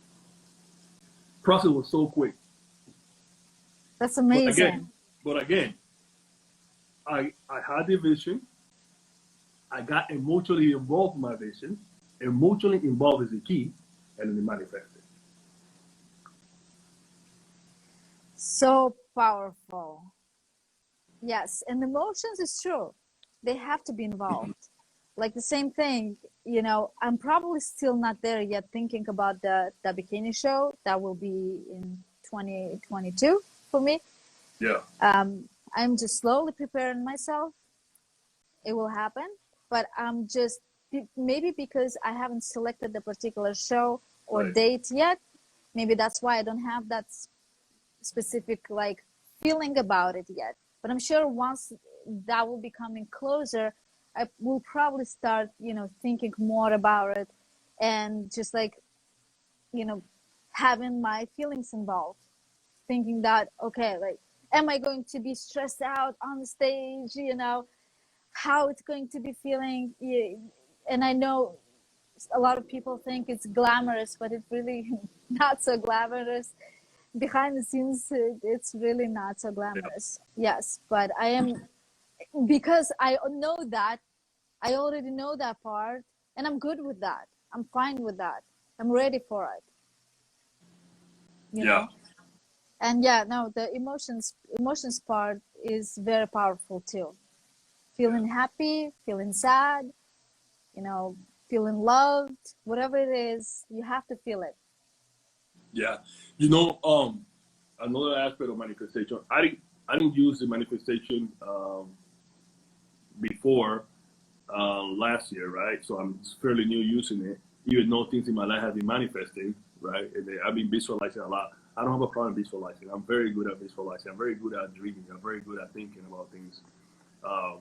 [SPEAKER 2] Process was so quick.
[SPEAKER 1] That's
[SPEAKER 2] But
[SPEAKER 1] amazing.
[SPEAKER 2] again, I had the vision. I got emotionally involved in my vision. Emotionally involved is the key, and then it manifested.
[SPEAKER 1] So powerful. Yes, and emotions is true. They have to be involved. Like the same thing, you know, I'm probably still not there yet thinking about the bikini show that will be in 2022 for me.
[SPEAKER 2] Yeah.
[SPEAKER 1] I'm just slowly preparing myself. It will happen, but I'm just maybe because I haven't selected the particular show or
[SPEAKER 2] Right.
[SPEAKER 1] date yet. Maybe that's why I don't have that specific like feeling about it yet. But I'm sure once that will be coming closer, I will probably start, you know, thinking more about it and just like, you know, having my feelings involved, thinking that, okay, like, am I going to be stressed out on the stage, you know, how it's going to be feeling. And I know a lot of people think it's glamorous, but it's really not so glamorous. Behind the scenes, it's really not so
[SPEAKER 2] Yeah.
[SPEAKER 1] glamorous. Yes, but I am, because I know that, I already know that part, and I'm good with that. I'm fine with that. I'm ready for it, you
[SPEAKER 2] Yeah.
[SPEAKER 1] know. And yeah, no, the emotions part is very powerful too.
[SPEAKER 2] Yeah.
[SPEAKER 1] Feeling happy, feeling sad, you know, feeling loved, whatever it is, you have to feel it.
[SPEAKER 2] Yeah. You know, another aspect of manifestation. I didn't use the manifestation before last year, right? So I'm fairly new using it. Even though things in my life have been manifesting, right? And I've been visualizing a lot. I don't have a problem visualizing. I'm very good at visualizing. I'm very good at dreaming. I'm very good at thinking about things. Um,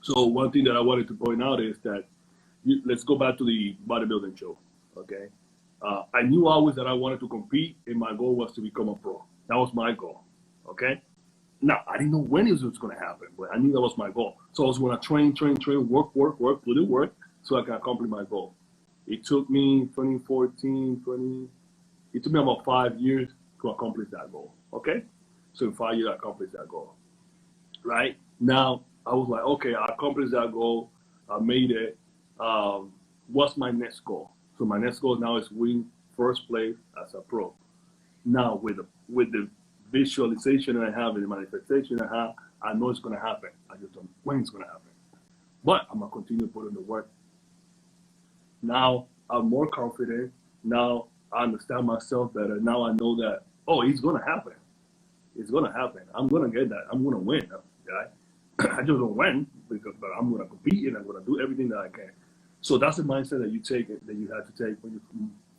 [SPEAKER 2] so one thing that I wanted to point out is that let's go back to the bodybuilding show. Okay, I knew always that I wanted to compete, and my goal was to become a pro. That was my goal. Okay. Now I didn't know when it was going to happen, but I knew that was my goal. So I was going to train, work, put in work, so I can accomplish my goal. It took me 2014, 20. It took me about 5 years to accomplish that goal. Okay, so in 5 years I accomplished that goal. Right now I was like, okay, I accomplished that goal. I made it. What's my next goal? So my next goal now is win first place as a pro. Now with the visualization I have and the manifestation I have, I know it's gonna happen. I just don't know when it's gonna happen. But I'm gonna continue putting the work. Now I'm more confident. Now I understand myself better. Now I know that it's gonna happen. It's gonna happen. I'm gonna get that. I'm gonna win, guy. I just don't win but I'm gonna compete and I'm gonna do everything that I can. So that's the mindset that you take that you have to take when you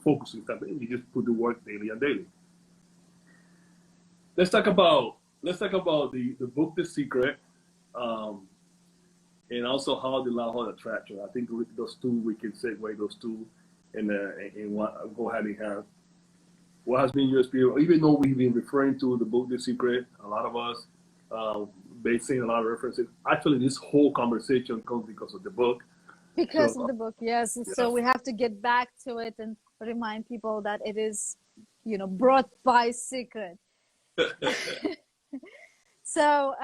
[SPEAKER 2] focus on something. You just put the work daily and daily. Let's talk about the book The Secret, um, and also how the law of attraction. I think those two we can segue those two and one go hand in hand. what has been your experience? Even though we've been referring to the book, The Secret, a lot of us, basing a lot of references. Actually, this whole conversation comes because of the book.
[SPEAKER 1] Because of the book, yes.
[SPEAKER 2] Yeah.
[SPEAKER 1] So we have to get back to it and remind people that it is, brought by Secret. So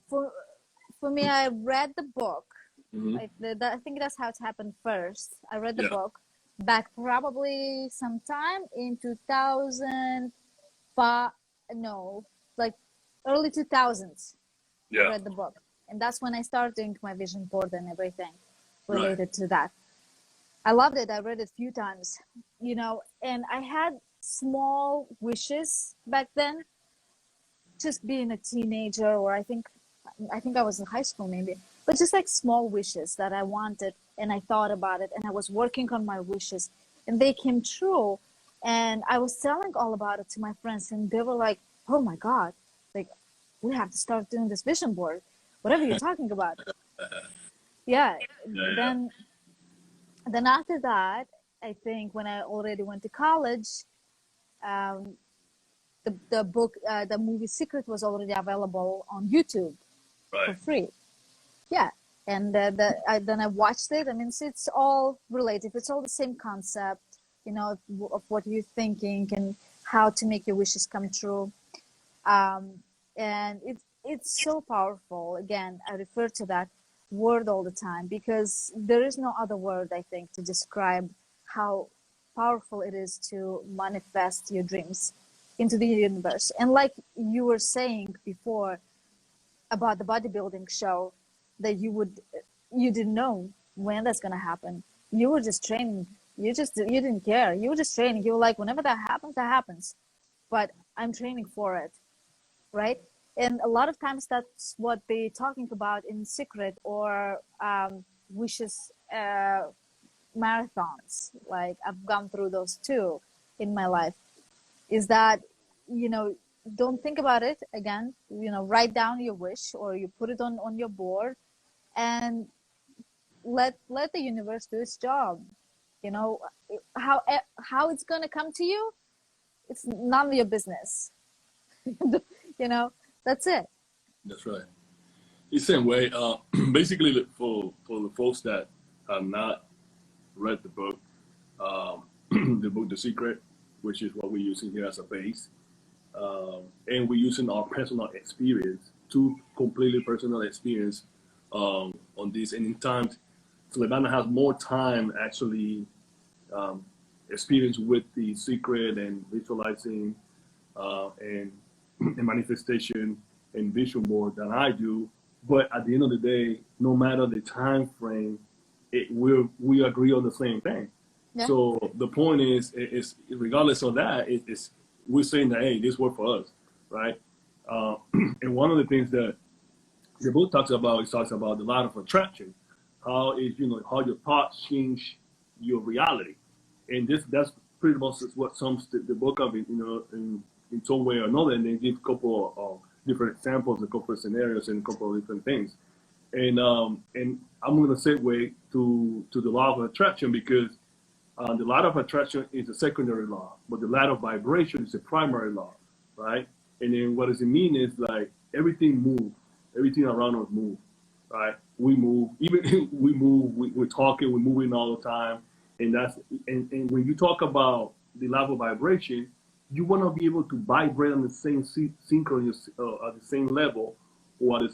[SPEAKER 1] for me, I read the book.
[SPEAKER 2] Mm-hmm.
[SPEAKER 1] I think that's how it happened first. I read the book back probably sometime in 2005, no, like early 2000s. I read the book. And that's when I started doing my vision board and everything related to that. I loved it. I read it a few times, and I had small wishes back then, just being a teenager, or I think I was in high school maybe, but just like small wishes that I wanted, and I thought about it, and I was working on my wishes, and they came true. And I was telling all about it to my friends, and they were like, "Oh my God, like we have to start doing this vision board. Whatever you're talking about." Then after that, I think when I already went to college, the book, the movie Secret was already available on YouTube for free. Yeah. And then I watched it. I mean, it's all related. It's all the same concept, of what you're thinking and how to make your wishes come true. And it's so powerful. Again, I refer to that word all the time because there is no other word, I think, to describe how powerful it is to manifest your dreams into the universe. And like you were saying before about the bodybuilding show, that you didn't know when that's going to happen. You were just training. You didn't care. You were just training. You were like, whenever that happens. But I'm training for it, right? And a lot of times that's what they're talking about in Secret or wishes marathons. Like I've gone through those too in my life. Is that, don't think about it again. Write down your wish or you put it on your board, and let the universe do its job. How it's gonna come to you, it's none of your business. That's it.
[SPEAKER 2] That's right. The same way, basically for the folks that have not read the book, the book The Secret, which is what we're using here as a base, and we're using our personal experience, two completely personal experience on this. And in times, Svetlana has more time actually experience with The Secret and visualizing and manifestation and vision board than I do. But at the end of the day, no matter the time frame, we agree on the same thing. Yeah. So the point is regardless of that, we're saying that, hey, this worked for us, right? And one of the things that the book talks about, it talks about the law of attraction, how how your thoughts change your reality, and that's pretty much what sums the book up in some way or another, and they give a couple of different examples, a couple of scenarios, and a couple of different things. And I'm going to segue to the law of attraction because the law of attraction is a secondary law, but the law of vibration is a primary law, right? And then what does it mean is like everything moves, everything around us moves, right? We move, even we move, we're talking, we're moving all the time. And and when you talk about the level of vibration, you want to be able to vibrate on the same synchronous, at the same level, or at the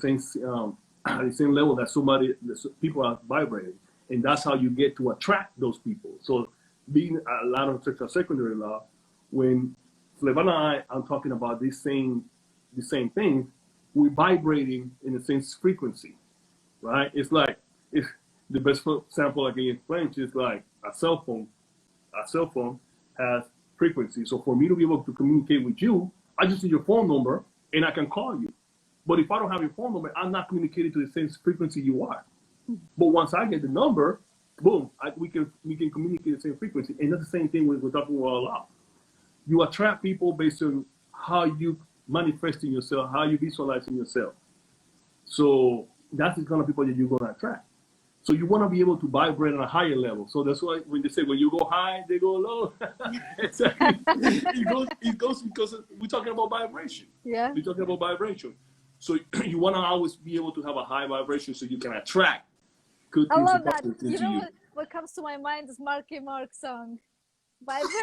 [SPEAKER 2] same level that people are vibrating, and that's how you get to attract those people. So, being a lot of such a secondary law, when Svetlana and I are talking about the same thing, we're vibrating in the same frequency, right? It's like the best example I can explain to is like a cell phone. A cell phone has frequency. So for me to be able to communicate with you, I just need your phone number and I can call you. But if I don't have your phone number, I'm not communicating to the same frequency you are. But once I get the number, boom, we can communicate the same frequency. And that's the same thing we're talking about a lot. You attract people based on how you manifesting yourself, how you visualizing yourself. So that's the kind of people that you're going to attract. So you want to be able to vibrate on a higher level. So that's why when they say when you go high, they go low. Exactly. It goes because we're talking about vibration.
[SPEAKER 1] Yeah.
[SPEAKER 2] We're talking about vibration. So you want to always be able to have a high vibration so you can attract good
[SPEAKER 1] I
[SPEAKER 2] things
[SPEAKER 1] love
[SPEAKER 2] and
[SPEAKER 1] that.
[SPEAKER 2] positive things
[SPEAKER 1] You
[SPEAKER 2] to
[SPEAKER 1] know
[SPEAKER 2] you.
[SPEAKER 1] what comes to my mind is Marky Mark song, Vibration.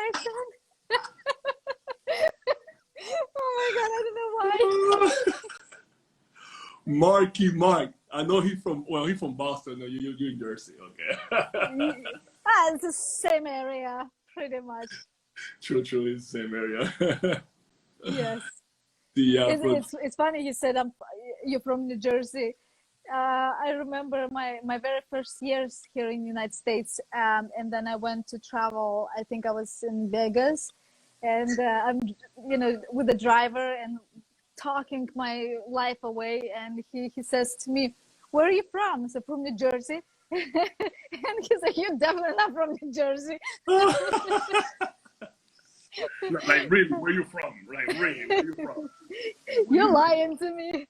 [SPEAKER 1] Oh my God, I don't know why.
[SPEAKER 2] Marky Mark. I know he's from Boston. No, you're in Jersey. Okay.
[SPEAKER 1] It's the same area, pretty much.
[SPEAKER 2] True, it's the same area.
[SPEAKER 1] Yes.
[SPEAKER 2] The
[SPEAKER 1] It's funny you said you're from New Jersey. I remember my very first years here in the United States, and then I went to travel. I think I was in Vegas, and I'm with the driver and talking my life away, and he says to me, "Where are you from?" I said, "From New Jersey." And he's like, "You're definitely not from New Jersey."
[SPEAKER 2] like really, where you from? Like really, where you from?
[SPEAKER 1] You're lying to me.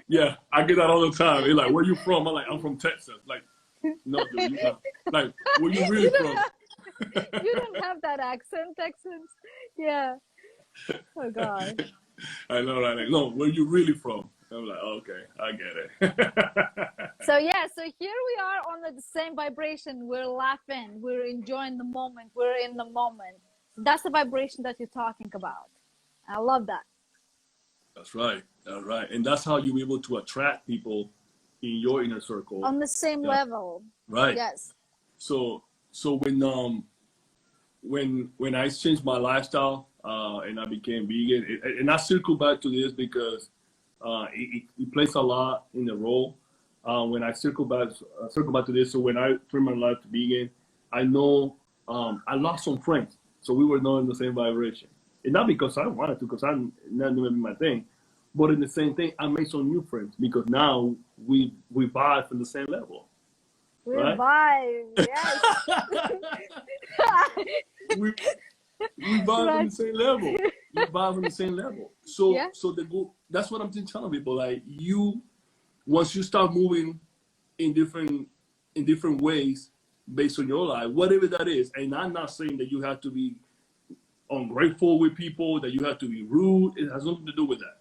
[SPEAKER 2] Yeah, I get that all the time. They're like, "Where you from?" I'm like, "I'm from Texas." Like, no, dude, you not. Like, where you really from?
[SPEAKER 1] You don't have that accent, Texans. Yeah. Oh God.
[SPEAKER 2] I know, right? Like, no, where you really from? I'm like, okay, I get it.
[SPEAKER 1] So yeah, so here we are on the same vibration. We're laughing. We're enjoying the moment. We're in the moment. That's the vibration that you're talking about. I love that.
[SPEAKER 2] That's right. That's right. And that's how you're able to attract people in your inner circle.
[SPEAKER 1] On the same level.
[SPEAKER 2] Right.
[SPEAKER 1] Yes.
[SPEAKER 2] So when I changed my lifestyle and I became vegan, and I circle back to this because it plays a lot in the role. When I circle back to this, so when I turned my life to vegan, I know I lost some friends, so we were not in the same vibration, and not because I wanted to, because I'm not doing my thing, but in the same thing, I made some new friends because now we vibe from the same level.
[SPEAKER 1] We
[SPEAKER 2] right?
[SPEAKER 1] vibe. Yes.
[SPEAKER 2] we vibe on the same level. We vibe on the same level. So
[SPEAKER 1] Yeah.
[SPEAKER 2] so that's what I'm telling people. Like once you start moving in different ways based on your life, whatever that is. And I'm not saying that you have to be ungrateful with people, that you have to be rude. It has nothing to do with that.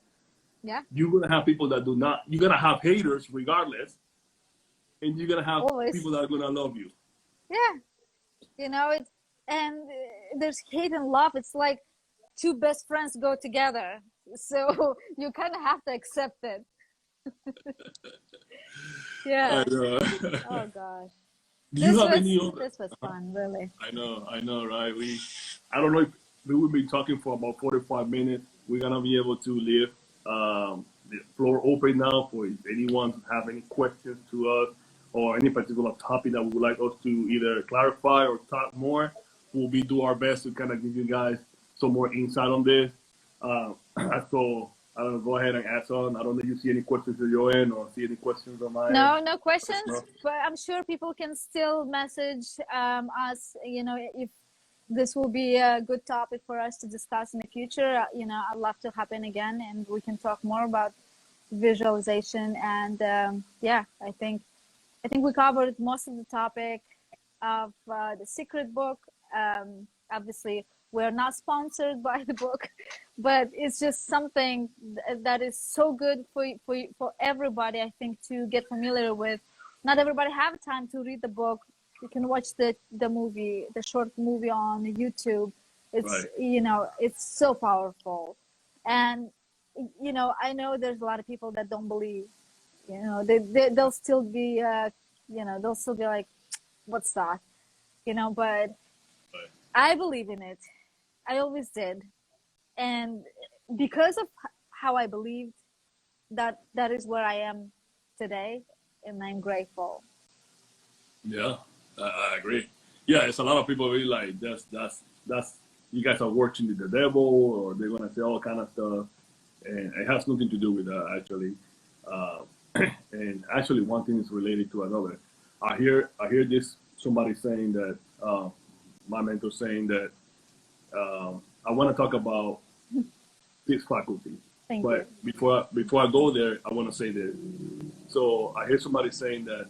[SPEAKER 1] Yeah.
[SPEAKER 2] You're gonna have people that do not. You're gonna have haters regardless, and you're gonna have
[SPEAKER 1] Always.
[SPEAKER 2] people that are gonna love you.
[SPEAKER 1] Yeah. There's hate and love. It's like two best friends go together. So you kind of have to accept it. Yeah.
[SPEAKER 2] I know.
[SPEAKER 1] Oh gosh.
[SPEAKER 2] Do you have any other?
[SPEAKER 1] This was fun, really.
[SPEAKER 2] I know, right? I don't know if we will be talking for about 45 minutes. We're gonna be able to leave the floor open now for if anyone have any questions to us or any particular topic that we would like us to either clarify or talk more. We'll do our best to kind of give you guys some more insight on this. So I don't know. Go ahead and ask on. I don't know if you see any questions on your end or see any questions on my end.
[SPEAKER 1] No questions. No. But I'm sure people can still message us. If this will be a good topic for us to discuss in the future. I'd love to happen again, and we can talk more about visualization. And I think we covered most of the topic of the secret book. Obviously, we're not sponsored by the book, but it's just something that is so good for everybody, I think, to get familiar with. Not everybody have time to read the book. You can watch the movie, the short movie on YouTube. It's right. It's so powerful. And I know there's a lot of people that don't believe. They'll still be they'll still be like, what's that? But I believe in it. I always did. And because of how I believed, that is where I am today, and I'm grateful.
[SPEAKER 2] Yeah, I agree. Yeah, it's a lot of people really like that's you guys are working with the devil, or they're gonna say all kind of stuff, and it has nothing to do with that actually. And actually, one thing is related to another. I hear this somebody saying that my mentor saying that I want to talk about this faculty.
[SPEAKER 1] Thank
[SPEAKER 2] but
[SPEAKER 1] you.
[SPEAKER 2] before I go there, I want to say this. So I hear somebody saying that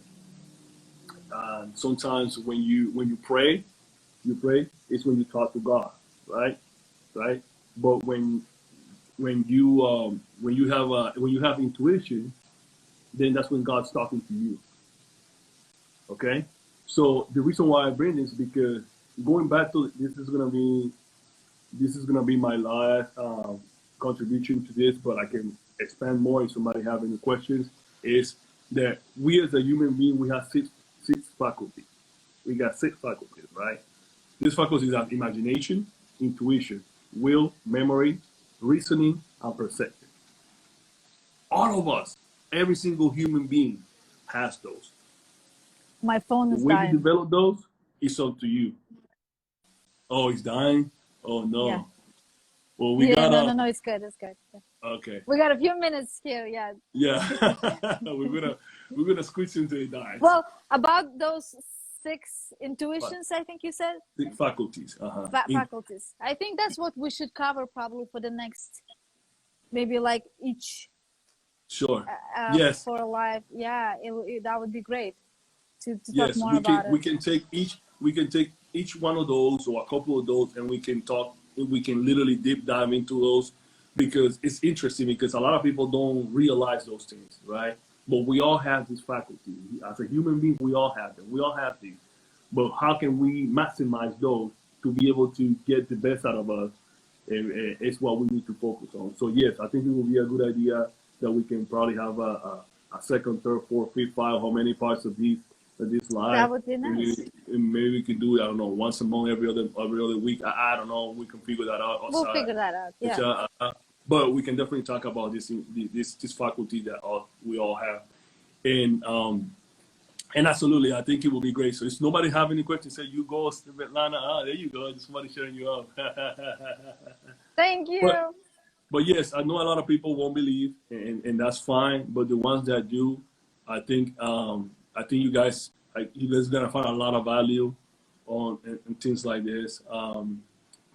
[SPEAKER 2] sometimes when you pray, it's when you talk to God, right? Right. But when you have intuition, then that's when God's talking to you. Okay. So the reason why I bring this because going back to this is gonna be my last contribution to this, but I can expand more if somebody have any questions. Is that we as a human being we have six faculties. We got six faculties, right? These faculties are imagination, intuition, will, memory, reasoning, and perception. All of us, every single human being, has those.
[SPEAKER 1] My phone
[SPEAKER 2] The
[SPEAKER 1] is
[SPEAKER 2] way you
[SPEAKER 1] dying.
[SPEAKER 2] develop those is up to you. Oh, he's dying. Oh
[SPEAKER 1] Yeah.
[SPEAKER 2] no. Well, we
[SPEAKER 1] Yeah.
[SPEAKER 2] gotta.
[SPEAKER 1] No. It's good. It's good.
[SPEAKER 2] Okay.
[SPEAKER 1] We got a few minutes here. Yeah.
[SPEAKER 2] Yeah, we're gonna squeeze into it, dies.
[SPEAKER 1] Well, about those six
[SPEAKER 2] But
[SPEAKER 1] intuitions, I think you said
[SPEAKER 2] the faculties,
[SPEAKER 1] faculties. I think that's what we should cover probably for the next, maybe like each
[SPEAKER 2] sure. Yes,
[SPEAKER 1] for a live. Yeah, that would be great to talk
[SPEAKER 2] yes.
[SPEAKER 1] more about
[SPEAKER 2] We
[SPEAKER 1] it.
[SPEAKER 2] can take each one of those or a couple of those, and we can talk. We can literally deep dive into those because it's interesting because a lot of people don't realize those things, right? But we all have this faculty. As a human being, we all have them. We all have these. But how can we maximize those to be able to get the best out of us? It's what we need to focus on. So yes, I think it will be a good idea that we can probably have a second, third, fourth, fifth, five, how many parts of this live.
[SPEAKER 1] That would be nice.
[SPEAKER 2] Maybe we can do it. I don't know, once a month, every other week. I don't know. We can figure that out.
[SPEAKER 1] We'll figure that out. Yeah.
[SPEAKER 2] But we can definitely talk about this faculty that we all have, and absolutely, I think it will be great. So if nobody have any questions, say you go, Svetlana. There you go. Somebody showing you up.
[SPEAKER 1] Thank you.
[SPEAKER 2] But yes, I know a lot of people won't believe, and that's fine. But the ones that do, I think you guys gonna find a lot of value on and things like this.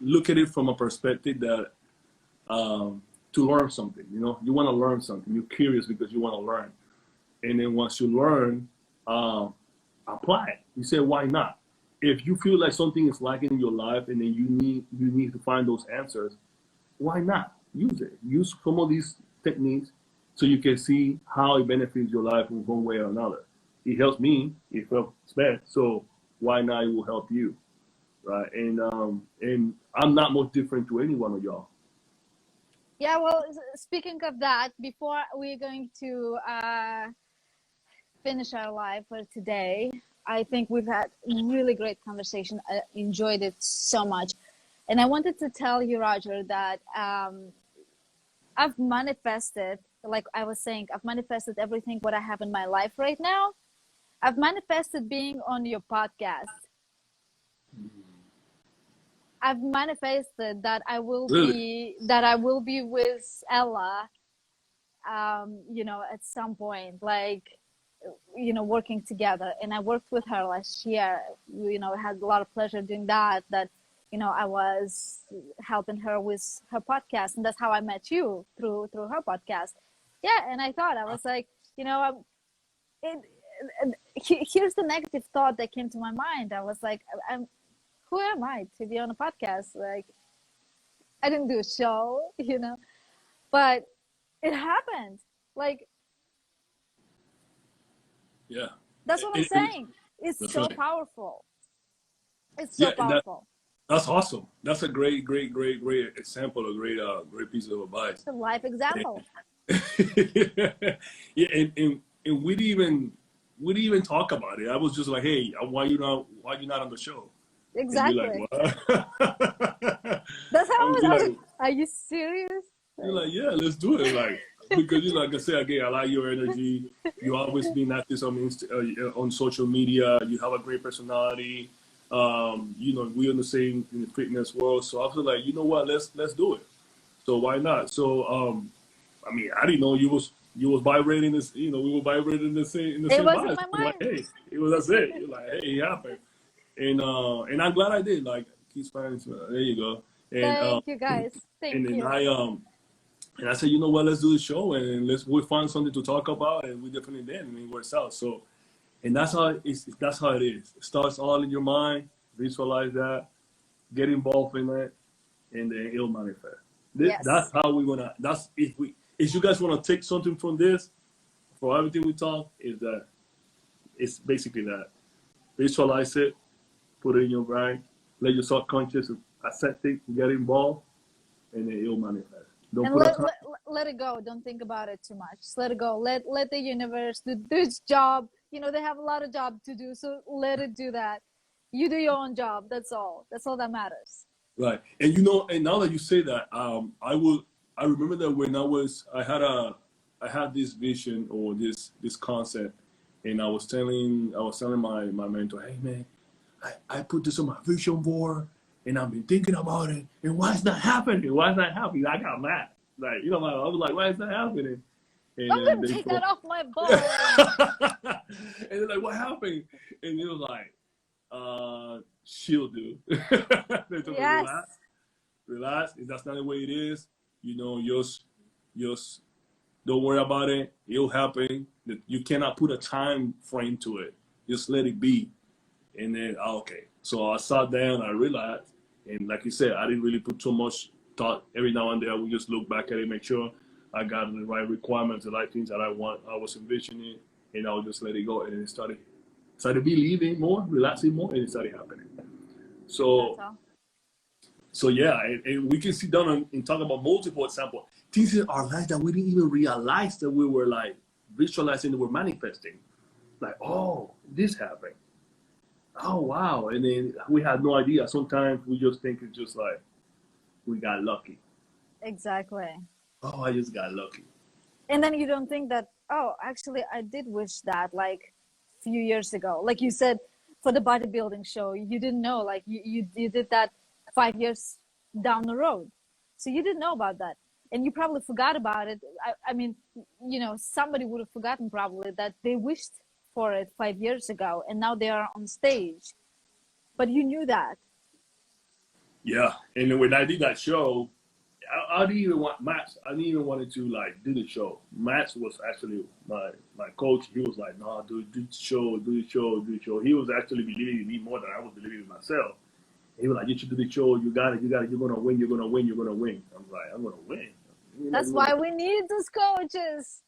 [SPEAKER 2] Look at it from a perspective that to learn something. You know, you want to learn something. You're curious because you want to learn, and then once you learn, apply it. You say, why not? If you feel like something is lacking in your life, and then you need to find those answers, why not use it? Use some of these techniques so you can see how it benefits your life in one way or another. It helps me. It helps Beth. So why not? It will help you, right? And I'm not much different to any one of y'all.
[SPEAKER 1] Yeah, well, speaking of that, before we're going to finish our live for today, I think we've had really great conversation. I enjoyed it so much. And I wanted to tell you, Roger, that I've manifested, like I was saying, I've manifested everything what I have in my life right now. I've manifested being on your podcast. I've manifested that I will be with Ella, at some point, like, working together. And I worked with her last year. Had a lot of pleasure doing that. I was helping her with her podcast, and that's how I met you through her podcast. Yeah, and I was like, here's the negative thought that came to my mind. I was like, who am I to be on a podcast? Like, I didn't do a show, but it happened. Like,
[SPEAKER 2] yeah,
[SPEAKER 1] that's what I'm saying. It's so
[SPEAKER 2] right.
[SPEAKER 1] Powerful. It's so powerful.
[SPEAKER 2] That's awesome. That's a great example, great piece of advice.
[SPEAKER 1] It's a life example.
[SPEAKER 2] Yeah, and we didn't even talk about it. I was just like, hey, why you not on the show?
[SPEAKER 1] Exactly.
[SPEAKER 2] Like, what?
[SPEAKER 1] That's how I was like, are you serious?
[SPEAKER 2] You're like, yeah, let's do it. Like, because like I say again, I like your energy. You always been active on social media. You have a great personality. We're in the fitness world. So I feel like, you know what, let's do it. So why not? So I didn't know you was vibrating this. We were vibrating the same
[SPEAKER 1] It was
[SPEAKER 2] vibe.
[SPEAKER 1] in my mind.
[SPEAKER 2] Like, hey, that's it. You're like, hey, it happened. And I'm glad I did. Like, keep smiling. There you go. And,
[SPEAKER 1] thank you guys. Thank you.
[SPEAKER 2] And I said, you know what, let's do the show and we'll find something to talk about, and we definitely did, and it works out. So And that's how it is. That's how it is. It starts all in your mind. Visualize that. Get involved in it, and then it'll manifest. That's
[SPEAKER 1] Yes.
[SPEAKER 2] how we wanna. That's if you guys wanna take something from this, for everything we talk, is that it's basically that. Visualize it, put it in your brain, let your subconscious accept it, get involved, and then it'll manifest. Don't
[SPEAKER 1] And
[SPEAKER 2] put a
[SPEAKER 1] let it go. Don't think about it too much. Just let it go. Let the universe do its job. You know, they have a lot of job to do, so let it do that. You do your own job. That's all. That's all that matters.
[SPEAKER 2] right. And you know, and now that you say that, I remember that when I had this vision or this concept, and I was telling my mentor, hey man, I put this on my vision board, and I've been thinking about it, and why is that happening? Why is that happening? I got mad. Like, you know, I was like, why is that happening? And
[SPEAKER 1] I'm gonna take that off my board.
[SPEAKER 2] and they're like, what happened? And it was like, she'll do. They told me,
[SPEAKER 1] Yes.
[SPEAKER 2] relax. If that's not the way it is, you know, just don't worry about it. It'll happen. You cannot put a time frame to it. Just let it be. And then, okay. So I sat down, I realized, and like you said, I didn't really put too much thought. Every now and then I would just look back at it, make sure I got the right requirements, the right things that I was envisioning, and I would just let it go. And then it started believing more, relaxing more, and it started happening. So yeah, and we can sit down and talk about multiple examples. Things in our lives that we didn't even realize that we were like visualizing, that we're manifesting. Like, oh, this happened. Oh wow. And then we had no idea. Sometimes we just think it's just like we got lucky.
[SPEAKER 1] Exactly.
[SPEAKER 2] Oh, I just got lucky.
[SPEAKER 1] And then you don't think that, oh, actually I did wish that like a few years ago. Like you said, for the bodybuilding show, you didn't know, like you did that 5 years down the road. So you didn't know about that. And you probably forgot about it. I mean, you know, somebody would have forgotten probably that they wished for it 5 years ago, and now they are on stage. But you knew that.
[SPEAKER 2] Yeah. And then when I did that show, I didn't even want Max. I didn't even want to like do the show. Max was actually my coach. He was like, "No, do the show, do the show, do the show." He was actually believing in me more than I was believing in myself. He was like, "You should do the show. You got it. You got it. You're gonna win. You're gonna win. You're gonna win." I'm like, "I'm gonna win."
[SPEAKER 1] That's why we need those coaches.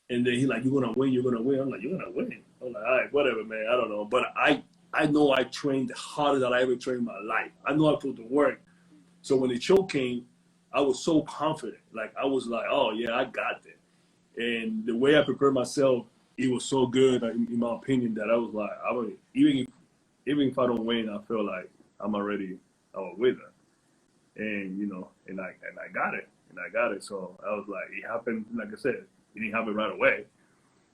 [SPEAKER 2] And then he's like, "You're gonna win. You're gonna win." I'm like, "You're gonna win." I'm like, "All right, whatever, man. I don't know." But I know I trained the hardest that I ever trained in my life. I know I put the work. So when the show came, I was so confident. Like, I was like, oh, yeah, I got it. And the way I prepared myself, it was so good, in my opinion, that I was like, even if I don't win, I feel like I'm already a winner. And, you know, and I got it. And I got it. So I was like, it happened, like I said, it didn't happen right away.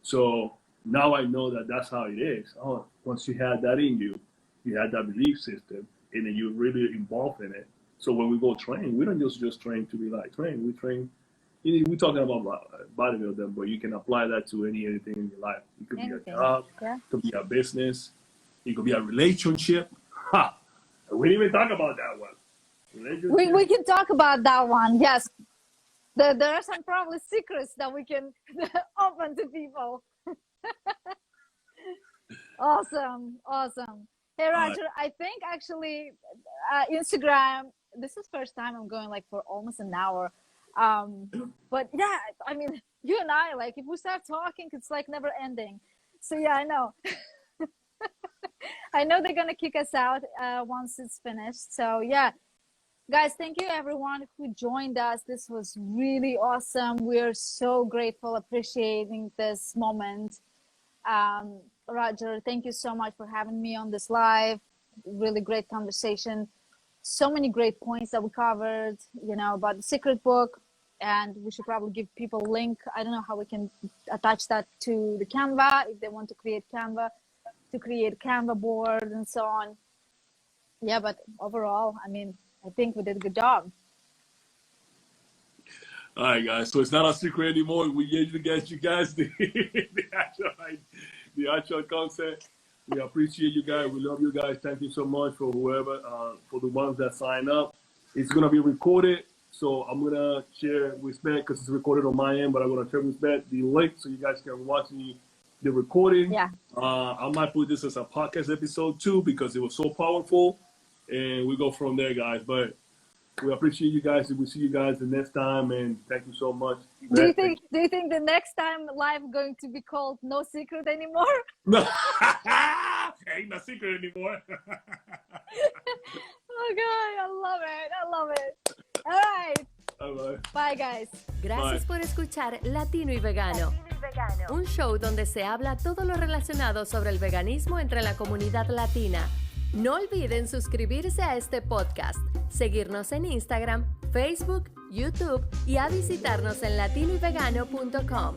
[SPEAKER 2] So now I know that that's how it is. Oh, once you had that in you, you had that belief system, and then you're really involved in it. So when we go train, we don't just train to be like train. We train. We're talking about bodybuilding, but you can apply that to anything in your life. It could be a job,
[SPEAKER 1] yeah.
[SPEAKER 2] It could be a business, it could be a relationship. Ha! We didn't even talk about that one.
[SPEAKER 1] We can talk about that one. Yes, there are some probably secrets that we can open to people. Awesome. Hey Roger, I think actually Instagram. This is first time I'm going like for almost an hour. But yeah, I mean, you and I, like, if we start talking, it's like never ending. So yeah, I know. I know they're gonna kick us out once it's finished. So yeah, guys, thank you everyone who joined us. This was really awesome. We're so grateful, appreciating this moment. Roger, thank you so much for having me on this live. Really great conversation. So many great points that we covered, you know, about the secret book, and we should probably give people a link. I don't know how we can attach that to the Canva if they want to create Canva board and so on. Yeah, but overall, I mean, I think we did a good job.
[SPEAKER 2] All right, guys. So it's not a secret anymore. We gave you guys the actual concept. We appreciate you guys. We love you guys. Thank you so much for whoever, for the ones that sign up. It's going to be recorded. So I'm going to share with Svet, because it's recorded on my end, but I'm going to share with Svet the link so you guys can watch me the recording.
[SPEAKER 1] Yeah.
[SPEAKER 2] I might put this as a podcast episode too because it was so powerful, and we go from there, guys. But we appreciate you guys, and we'll see you guys the next time. And thank you so much.
[SPEAKER 1] Do you think the next time live going to be called No Secret anymore?
[SPEAKER 2] No, ain't no secret anymore.
[SPEAKER 1] Oh God, I love it. All right.
[SPEAKER 2] Bye.
[SPEAKER 1] Bye, guys.
[SPEAKER 3] Gracias por escuchar Latino y Vegano, un show donde se habla todo lo relacionado sobre el veganismo entre la comunidad latina. No olviden suscribirse a este podcast, seguirnos en Instagram, Facebook, YouTube y a visitarnos en latinoyvegano.com.